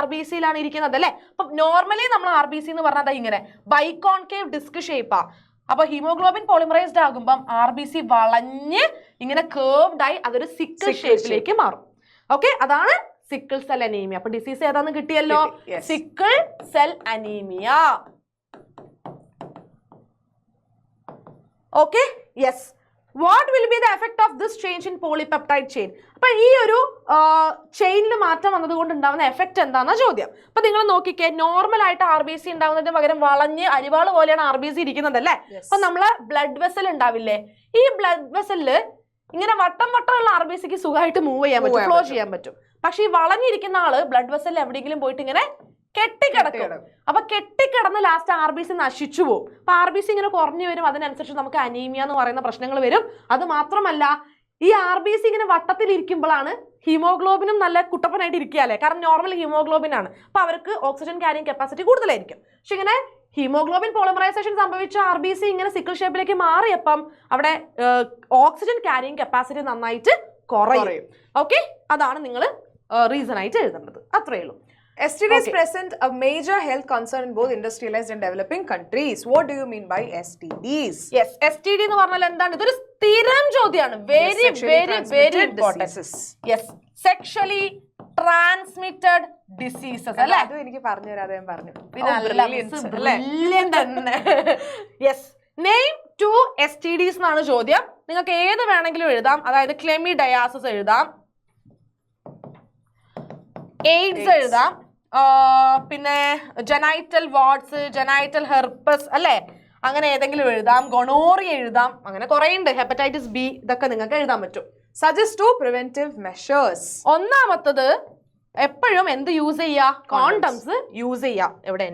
RBCയിലാണ് ഇരിക്കുന്നത് അല്ലെ. അപ്പൊ നോർമലി നമ്മൾ RBC എന്ന് പറഞ്ഞാൽ ഇങ്ങനെ ബൈകോൺകേവ് ഡിസ്ക് ഷേപ്പാ. അപ്പൊ ഹീമോഗ്ലോബിൻ പോളിമറൈസ്ഡ് ആകുമ്പം RBC വളഞ്ഞ് ഇങ്ങനെ കേർവ്ഡ് ആയി അതൊരു സിക്കിൾ ഷേപ്പിലേക്ക് മാറും. ഓക്കെ, അതാണ് സിക്കിൾ സെൽ അനീമിയ. അപ്പൊ ഡിസീസ് ഏതാന്ന് കിട്ടിയല്ലോ, sickle cell anaemia. Okay, yes. What will be the effect of this change in polypeptide chain? അപ്പൊ ഈ ഒരു ചെയിനിൽ മാറ്റം വന്നത് കൊണ്ട് ഉണ്ടാവുന്ന എഫക്ട് എന്താണെന്ന ചോദ്യം. അപ്പൊ നിങ്ങൾ നോക്കിക്കേ, നോർമൽ ആയിട്ട് RBC ഉണ്ടാവുന്നതിന് പകരം വളഞ്ഞ് അരിവാള് പോലെയാണ് RBC ഇരിക്കുന്നത് അല്ലേ. അപ്പൊ നമ്മളെ ബ്ലഡ് വെസൽ ഉണ്ടാവില്ലേ, ഈ ബ്ലഡ് വെസലില് ഇങ്ങനെ വട്ടം വട്ടമുള്ള RBCക്ക് സുഖമായിട്ട് മൂവ് ചെയ്യാൻ പറ്റും, ഫ്ലോ ചെയ്യാൻ പറ്റും. പക്ഷെ ഈ വളഞ്ഞിരിക്കുന്ന ആള് ബ്ലഡ് വെസലിൽ എവിടെയെങ്കിലും പോയിട്ട് ഇങ്ങനെ കെട്ടിക്കിടക്കും. അപ്പൊ കെട്ടിക്കിടന്ന് ലാസ്റ്റ് RBC നശിച്ചു പോകും. അപ്പൊ RBC ഇങ്ങനെ കുറഞ്ഞു വരും. അതിനനുസരിച്ച് നമുക്ക് അനീമിയ എന്ന് പറയുന്ന പ്രശ്നങ്ങൾ വരും. അത് മാത്രമല്ല, ഈ RBC ഇങ്ങനെ വട്ടത്തിൽ ഇരിക്കുമ്പോഴാണ് ഹീമോഗ്ലോബിനും നല്ല കുട്ടപ്പനായിട്ട് ഇരിക്കുകയല്ലേ, കാരണം നോർമൽ ഹീമോഗ്ലോബിൻ ആണ്. അപ്പൊ അവർക്ക് ഓക്സിജൻ ക്യാരിങ് കപ്പാസിറ്റി കൂടുതലായിരിക്കും. പക്ഷെ ഇങ്ങനെ ഹീമോഗ്ലോബിൻ പോളിമറൈസേഷൻ സംഭവിച്ച RBC ഇങ്ങനെ സിക്കിൾ ഷേപ്പിലേക്ക് മാറിയപ്പം അവിടെ ഓക്സിജൻ ക്യാരിങ് കപ്പാസിറ്റി നന്നായിട്ട് കുറയും. ഓക്കെ, അതാണ് നിങ്ങൾ റീസൺ ആയിട്ട് എഴുതേണ്ടത്. അത്രയേ ഉള്ളൂ.
STDs present a major health concern in both industrialized and developing countries. What do you mean by STDs?
Yes, STD എന്ന് പറഞ്ഞാൽ എന്താണ്? ഇതൊരു സ്ഥിരം ചോദ്യമാണ്. Very very very important. Yes, sexually transmitted diseases അല്ലേ.
അതും എനിക്ക് പറഞ്ഞു തരാതെ ഞാൻ പറഞ്ഞു.
യെസ്, നെയിം 2 STDs എന്നാണ് ചോദ്യം. നിങ്ങൾക്ക് ഏത് വേണമെങ്കിലും എഴുതാം. അതായത് ക്ലെമിഡയാസിസ് എഴുതാം, എയ്ഡ്സ് എഴുതാം, പിന്നെ ജനൈറ്റൽ വാർഡ്സ്, ജനൈറ്റൽ ഹെർപ്പസ് അല്ലെ, അങ്ങനെ ഏതെങ്കിലും എഴുതാം. ഗൊണോറിയ എഴുതാം. അങ്ങനെ കുറെ ഉണ്ട്. ഹെപ്പറ്റൈറ്റിസ് ബി, ഇതൊക്കെ നിങ്ങൾക്ക് എഴുതാൻ പറ്റും.
Suggest 2 preventive measures.
ഒന്നാമത്തത് എപ്പോഴും എന്ത് യൂസ് ചെയ്യാ? കോണ്ടംസ് യൂസ് ചെയ്യാം. എവിടെ?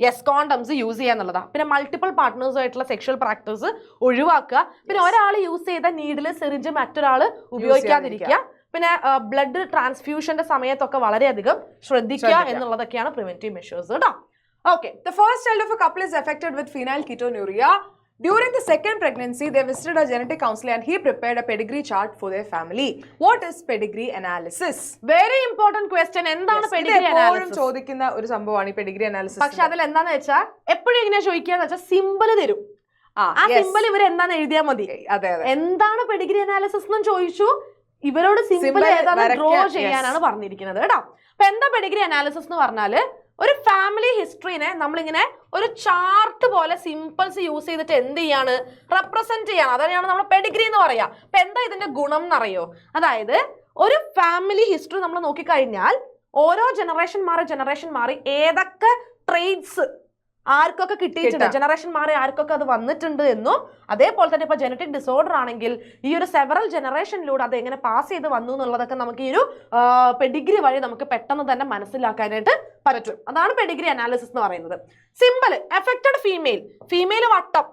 യെസ്, കോണ്ടംസ് യൂസ് ചെയ്യാന്നുള്ളതാ. പിന്നെ മൾട്ടിപ്പിൾ പാർട്ട്നേഴ്സുമായിട്ടുള്ള സെക്ഷൽ പ്രാക്ടീസ് ഒഴിവാക്കുക. പിന്നെ ഒരാൾ യൂസ് ചെയ്ത നീഡില് സിറിഞ്ച് മറ്റൊരാൾ ഉപയോഗിക്കാതിരിക്കുക. പിന്നെ ബ്ലഡ് ട്രാൻസ്ഫ്യൂഷന്റെ സമയത്തൊക്കെ വളരെയധികം ശ്രദ്ധിക്കുക എന്നുള്ളതൊക്കെയാണ് പ്രിവെന്റീവ് മെഷേഴ്സ് കേട്ടോ. Okay,
the first child of a couple is affected with phenylketonuria. During the second pregnancy, they visited a genetic counselor and he prepared a pedigree chart for their family. What is pedigree analysis?
Very important question. എന്താണ് pedigree analysis?
ചോദിക്കുന്ന ഒരു സംഭവമാണ് ഈ pedigree analysis.
പക്ഷെ അതിൽ എന്താന്ന് വെച്ചാൽ എപ്പോഴും എങ്ങനെയാ ചോദിക്കാന്ന് വെച്ചാൽ സിമ്പിൾ തരും. ആ സിമ്പിൾ ഇവർ എന്താന്ന് എഴുതിയാൽ മതി. എന്താണ് pedigree analysis എന്നും ചോദിച്ചു. ഇവരോട് സിമ്പിൾ ഏതാണ് ഡ്രോ ചെയ്യാനാണ് പറഞ്ഞിരിക്കുന്നത് കേട്ടോ. അപ്പൊ എന്താ പെഡിഗ്രി അനാലിസിസ് എന്ന് പറഞ്ഞാല്, ഒരു ഫാമിലി ഹിസ്റ്ററിനെ നമ്മളിങ്ങനെ ഒരു ചാർട്ട് പോലെ സിമ്പിൾസ് യൂസ് ചെയ്തിട്ട് എന്ത് ചെയ്യാണ്? റെപ്രസെന്റ് ചെയ്യാണ്. അതാണ് നമ്മൾ പെഡിഗ്രി എന്ന് പറയാ. അപ്പൊ എന്താ ഇതിന്റെ ഗുണം എന്നറിയോ? അതായത് ഒരു ഫാമിലി ഹിസ്റ്ററി നമ്മൾ നോക്കിക്കഴിഞ്ഞാൽ ഓരോ ജനറേഷൻ മാറി ഏതൊക്കെ ട്രെയ്റ്റ്സ് ആർക്കൊക്കെ കിട്ടിയിട്ടുണ്ട്, ജനറേഷൻ മാറി ആർക്കൊക്കെ അത് വന്നിട്ടുണ്ട് എന്നും, അതേപോലെ തന്നെ ഇപ്പൊ ജനറ്റിക് ഡിസോർഡർ ആണെങ്കിൽ ഈ ഒരു സെവറൽ ജനറേഷനിലൂടെ അത് എങ്ങനെ പാസ് ചെയ്ത് വന്നു എന്നുള്ളതൊക്കെ നമുക്ക് ഈ ഒരു പെഡിഗ്രി വഴി നമുക്ക് പെട്ടെന്ന് തന്നെ മനസ്സിലാക്കാനായിട്ട് പറ്റും. അതാണ് പെഡിഗ്രി അനാലിസിസ് എന്ന് പറയുന്നത്. സിമ്പിൾ. എഫക്റ്റഡ് ഫീമെയിൽ വട്ടം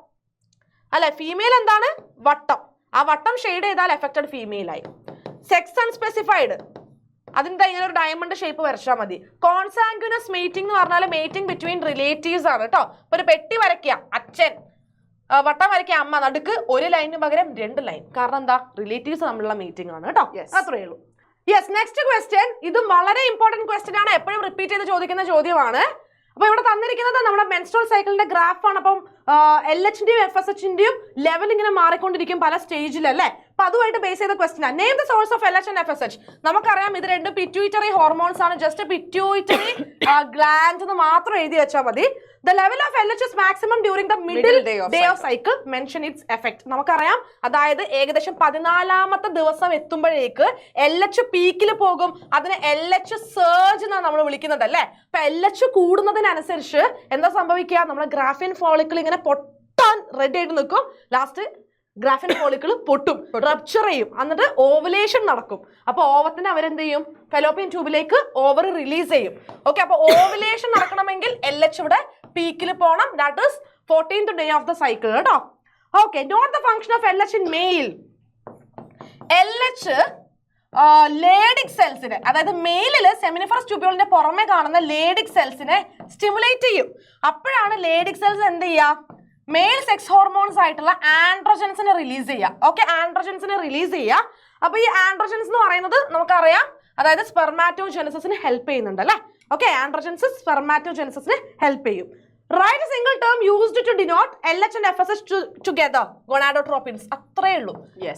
അല്ലെ, ഫീമെയിൽ എന്താണ്? വട്ടം. ആ വട്ടം ഷെയ്ഡ് ചെയ്താൽ എഫക്റ്റഡ് ഫീമെയിൽ ആയി. സെക്സ് അൺസ്പെസിഫൈഡ്, അതിന്റെ ഇങ്ങനെ ഒരു ഡയമണ്ട് ഷേപ്പ് വരച്ചാൽ മതി. കോൺസാങ്ക്വിനസ് മേറ്റിംഗ് എന്ന് പറഞ്ഞാൽ മേറ്റിംഗ് ബിറ്റ്വീൻ റിലേറ്റീവ്സ് ആണ് കേട്ടോ. ഇപ്പൊ ഒരു പെട്ടി വരയ്ക്കുക, അച്ഛൻ വട്ടം വരയ്ക്കുക അമ്മ, നടുക്ക് ഒരു ലൈനിന് പകരം 2 ലൈൻ. കാരണം എന്താ, റിലേറ്റീവ്സ് തമ്മിലുള്ള മീറ്റിംഗ് ആണ് കേട്ടോ. അത്രയേ ഉള്ളൂ. Yes, next question. ഇതും വളരെ ഇമ്പോർട്ടന്റ് ക്വസ്റ്റ്യൻ ആണ്, എപ്പോഴും റിപ്പീറ്റ് ചെയ്ത് ചോദിക്കുന്ന ചോദ്യമാണ്. അപ്പൊ ഇവിടെ തന്നിരിക്കുന്നത് നമ്മുടെ മെൻസ്ട്രൽ സൈക്കിളിന്റെ ഗ്രാഫാണ്. അപ്പം LH-ന്റെയും FSH-ന്റെയും ലെവൽ ഇങ്ങനെ മാറിക്കൊണ്ടിരിക്കും പല സ്റ്റേജിൽ അല്ലേ. അപ്പൊ അതുമായിട്ട് ബേസ് ചെയ്ത ക്വസ്റ്റ്യൻ ആണ്. Name the source of LH and FSH. നമുക്കറിയാം ഇത് രണ്ടും പിറ്റ്യൂട്ടറി ഹോർമോൺസ് ആണ്. ജസ്റ്റ് പിറ്റ്യൂട്ടറി ഗ്ലാൻഡ് എന്ന് മാത്രം എഴുതി വെച്ചാൽ മതി. The level of LH is maximum during the middle day of cycle. Mention its effect. നമുക്കറിയാം, അതായത് ഏകദേശം 14ാമത്തെ ദിവസം എത്തുമ്പോഴേക്ക് LH പീക്കിൽ പോകും. അതിനെ LH സർജ് എന്നാണ് നമ്മൾ വിളിക്കുന്നത് അല്ലേ. അപ്പൊ LH കൂടുന്നതിനനുസരിച്ച് എന്താ സംഭവിക്കുക, നമ്മുടെ ഗ്രാഫിയൻ ഫോളിക്കിൾ ഇങ്ങനെ പൊട്ടാൻ റെഡി ആയിട്ട് നിൽക്കും. ലാസ്റ്റ് ഗ്രാഫിൻ ഫോളിക്കിൾ പൊട്ടും, റപ്ചർ ചെയ്യും, എന്നിട്ട് ഓവുലേഷൻ നടക്കും. അപ്പൊ ഓവത്തിന് അവരെന്ത് ചെയ്യും, ഫെലോപ്പിയൻ ട്യൂബിലേക്ക് ഓവർ റിലീസ് ചെയ്യും. ഓക്കെ, അപ്പൊ ഓവുലേഷൻ നടക്കണമെങ്കിൽ LH ഇവിടെ പീക്കിൽ പോകണം. That is 14th day of the cycle കേട്ടോ. Okay, note the function of LH in male. LH Leydig സെൽസിനെ, അതായത് മെയിലില് സെമിനിഫറസ് ട്യൂബ്യൂളിന്റെ പുറമെ കാണുന്ന ലേഡിക് സെൽസിനെ സ്റ്റിമുലേറ്റ് ചെയ്യും. അപ്പോഴാണ് ലേഡിക് സെൽസ് എന്ത് ചെയ്യുക, മെയിൽ സെക്സ് ഹോർമോൺസ് ആയിട്ടുള്ള ആൻഡ്രോജൻസിനെ റിലീസ് ചെയ്യുക. ഓക്കെ, ആൻഡ്രോജൻസിനെ റിലീസ് ചെയ്യുക. അപ്പൊ ഈ ആൻഡ്രോജൻസ് എന്ന് പറയുന്നത് നമുക്കറിയാം, അതായത് സ്പെർമാറ്റോജെനസിന് ഹെൽപ്പ് ചെയ്യുന്നുണ്ട് അല്ലെ. ഓക്കെ, ആൻഡ്രോജൻസ് സ്പെർമാറ്റോജെനസിന് ഹെൽപ്പ് ചെയ്യും. Write a single term used to denote LH and FSH together, gonadotropins. അത്രേ ഉള്ളൂ.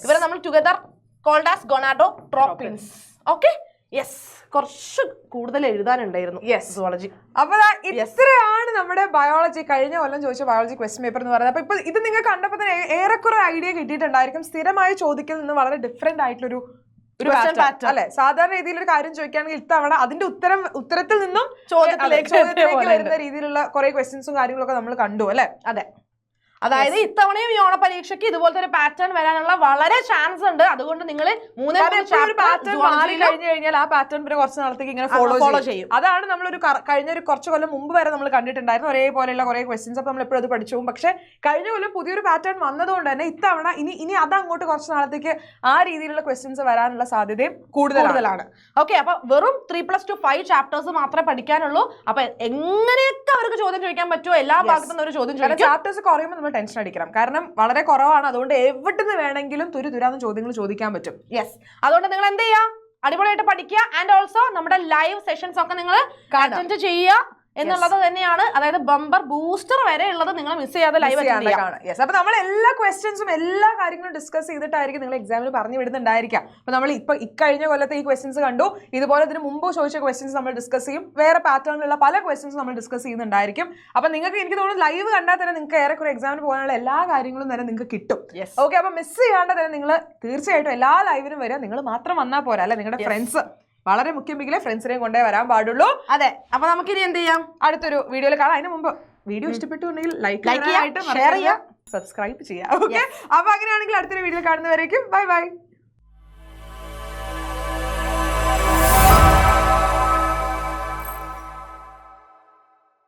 ഇവരെ നമ്മൾ together called as gonadotropins. Okay, yes, കുറച്ച് കൂടുതൽ എഴുതാനുണ്ടായിരുന്നു സുവോളജി.
അപ്പൊ ഇത്രയാണ് നമ്മുടെ ബയോളജി, കഴിഞ്ഞ കൊല്ലം ചോദിച്ച ബയോളജി ക്വസ്റ്റ്യൻ പേപ്പർ എന്ന് പറയുന്നത്. അപ്പൊ ഇപ്പൊ ഇത് നിങ്ങൾ കണ്ടപ്പോൾ തന്നെ ഏറെക്കുറെ ഐഡിയ കിട്ടിയിട്ടുണ്ടായിരിക്കും. സ്ഥിരമായി ചോദിക്കുന്ന നിന്ന് വളരെ ഡിഫറെന്റ് ആയിട്ടുള്ളൊരു അല്ലെ. സാധാരണ രീതിയിൽ ഒരു കാര്യം ചോദിക്കുകയാണെങ്കിൽ ഇത്തവണ അതിന്റെ ഉത്തരത്തിൽ നിന്നും ചോദ്യത്തിലേക്ക് വരുന്ന രീതിയിലുള്ള കുറെ ക്വസ്റ്റ്യൻസും കാര്യങ്ങളൊക്കെ നമ്മൾ കണ്ടു അല്ലെ.
അതെ, അതായത് ഇത്തവണയും ഈ ഓണ പരീക്ഷയ്ക്ക് ഇതുപോലത്തെ ഒരു പാറ്റേൺ വരാനുള്ള വളരെ ചാൻസ് ഉണ്ട്. അതുകൊണ്ട് നിങ്ങൾ
പാറ്റേൺ മാറി കഴിഞ്ഞു കഴിഞ്ഞാൽ ആ പാറ്റേൺ പിന്നെ കുറച്ച് നാളത്തേക്ക് ഇങ്ങനെ ഫോളോ ചെയ്യും. അതാണ് നമ്മളൊരു കഴിഞ്ഞ ഒരു കുറച്ച് കൊല്ലം മുമ്പ് വരെ നമ്മൾ കണ്ടിട്ടുണ്ടായിരുന്നു ഒരേപോലെയുള്ള കുറെ ക്വസ്റ്റ്യൻസ്. അപ്പൊ നമ്മൾ എപ്പോഴും അത് പഠിച്ചു പോകും. പക്ഷെ കഴിഞ്ഞ കൊല്ലം പുതിയൊരു പാറ്റേൺ വന്നതുകൊണ്ട് തന്നെ ഇത്തവണ ഇനി അതങ്ങോട്ട് കുറച്ച് നാളത്തേക്ക് ആ രീതിയിലുള്ള ക്വസ്റ്റ്യൻസ് വരാനുള്ള സാധ്യതയും കൂടുതലാണ്.
ഓക്കെ, അപ്പൊ വെറും 3+2 5 ചാപ്റ്റേഴ്സ് മാത്രമേ പഠിക്കാനുള്ളൂ. അപ്പൊ എങ്ങനെയൊക്കെ അവർക്ക് ചോദ്യം ചോദിക്കാൻ പറ്റുമോ, എല്ലാ ഭാഗത്തുനിന്നും ഒരു ചോദ്യം ചോദിക്കാം.
ചാപ്റ്റേഴ്സ് കുറയുമ്പോൾ ടെൻഷൻ അടിക്കണം, കാരണം വളരെ കുറവാണ്. അതുകൊണ്ട് എവിടുന്ന് വേണമെങ്കിലും തുരാന്ന് ചോദ്യങ്ങൾ ചോദിക്കാൻ പറ്റും.
യെസ്, അതുകൊണ്ട് നിങ്ങൾ എന്ത് ചെയ്യുക, അടിപൊളിയായിട്ട് പഠിക്കുക. ആൻഡ് ഓൾസോ നമ്മുടെ ലൈവ് സെഷൻസ് ഒക്കെ നിങ്ങൾ അറ്റൻഡ് ചെയ്യുക എന്നുള്ളത് തന്നെയാണ്. അതായത് ബമ്പർ ബൂസ്റ്റർ വരെ ഉള്ളത് നിങ്ങൾ മിസ് ചെയ്യാതെ ലൈവ്
കാണാം. അപ്പൊ നമ്മൾ എല്ലാ ക്വസ്റ്റ്യൻസും എല്ലാ കാര്യങ്ങളും ഡിസ്കസ് ചെയ്തിട്ടായിരിക്കും നിങ്ങൾ എക്സാമിൽ പറഞ്ഞു വിടുന്നുണ്ടായിരിക്കാം. അപ്പൊ നമ്മൾ ഇപ്പൊ ഇക്കഴിഞ്ഞ കൊല്ലത്തെ ഈ ക്വസ്റ്റ്യൻസ് കണ്ടു, ഇതുപോലെ ഇതിന് മുമ്പ് ചോദിച്ച ക്വസ്റ്റ്യൻസ് നമ്മൾ ഡിസ്കസ് ചെയ്യും. വേറെ പാറ്റേണിലുള്ള പല ക്വസ്റ്റ്യൻസ് നമ്മൾ ഡിസ്കസ് ചെയ്യുന്നുണ്ടായിരിക്കും. അപ്പൊ നിങ്ങൾക്ക്, എനിക്ക് തോന്നുന്നു ലൈവ് കണ്ടാൽ തന്നെ നിങ്ങൾക്ക് ഏറെക്കുറെ എക്സാമിന് പോകാനുള്ള എല്ലാ കാര്യങ്ങളും തന്നെ നിങ്ങൾക്ക് കിട്ടും. ഓക്കെ, അപ്പൊ മിസ് ചെയ്യാണ്ട് തന്നെ നിങ്ങൾ തീർച്ചയായിട്ടും എല്ലാ ലൈവിനും വരിക. നിങ്ങൾ മാത്രം വന്നാൽ പോരാ അല്ലെ, നിങ്ങളുടെ ഫ്രണ്ട്സ് വളരെ മുഖ്യമെങ്കിലേ ഫ്രണ്ട്സിനെയും കൊണ്ടേ വരാൻ പാടുള്ളൂ.
അതെ, അപ്പൊ നമുക്കിനി എന്ത് ചെയ്യാം,
അടുത്തൊരു വീഡിയോയിൽ കാണാം. അതിന് മുമ്പ് വീഡിയോ ഇഷ്ടപ്പെട്ടുണ്ടെങ്കിൽ ലൈക്ക് ചെയ്യാനായിട്ട്
ഷെയർ ചെയ്യുക,
സബ്സ്ക്രൈബ് ചെയ്യുക. ഓക്കെ, അപ്പൊ അങ്ങനെയാണെങ്കിൽ അടുത്തൊരു വീഡിയോ കാണുന്നവരേക്കും ബൈ ബൈ.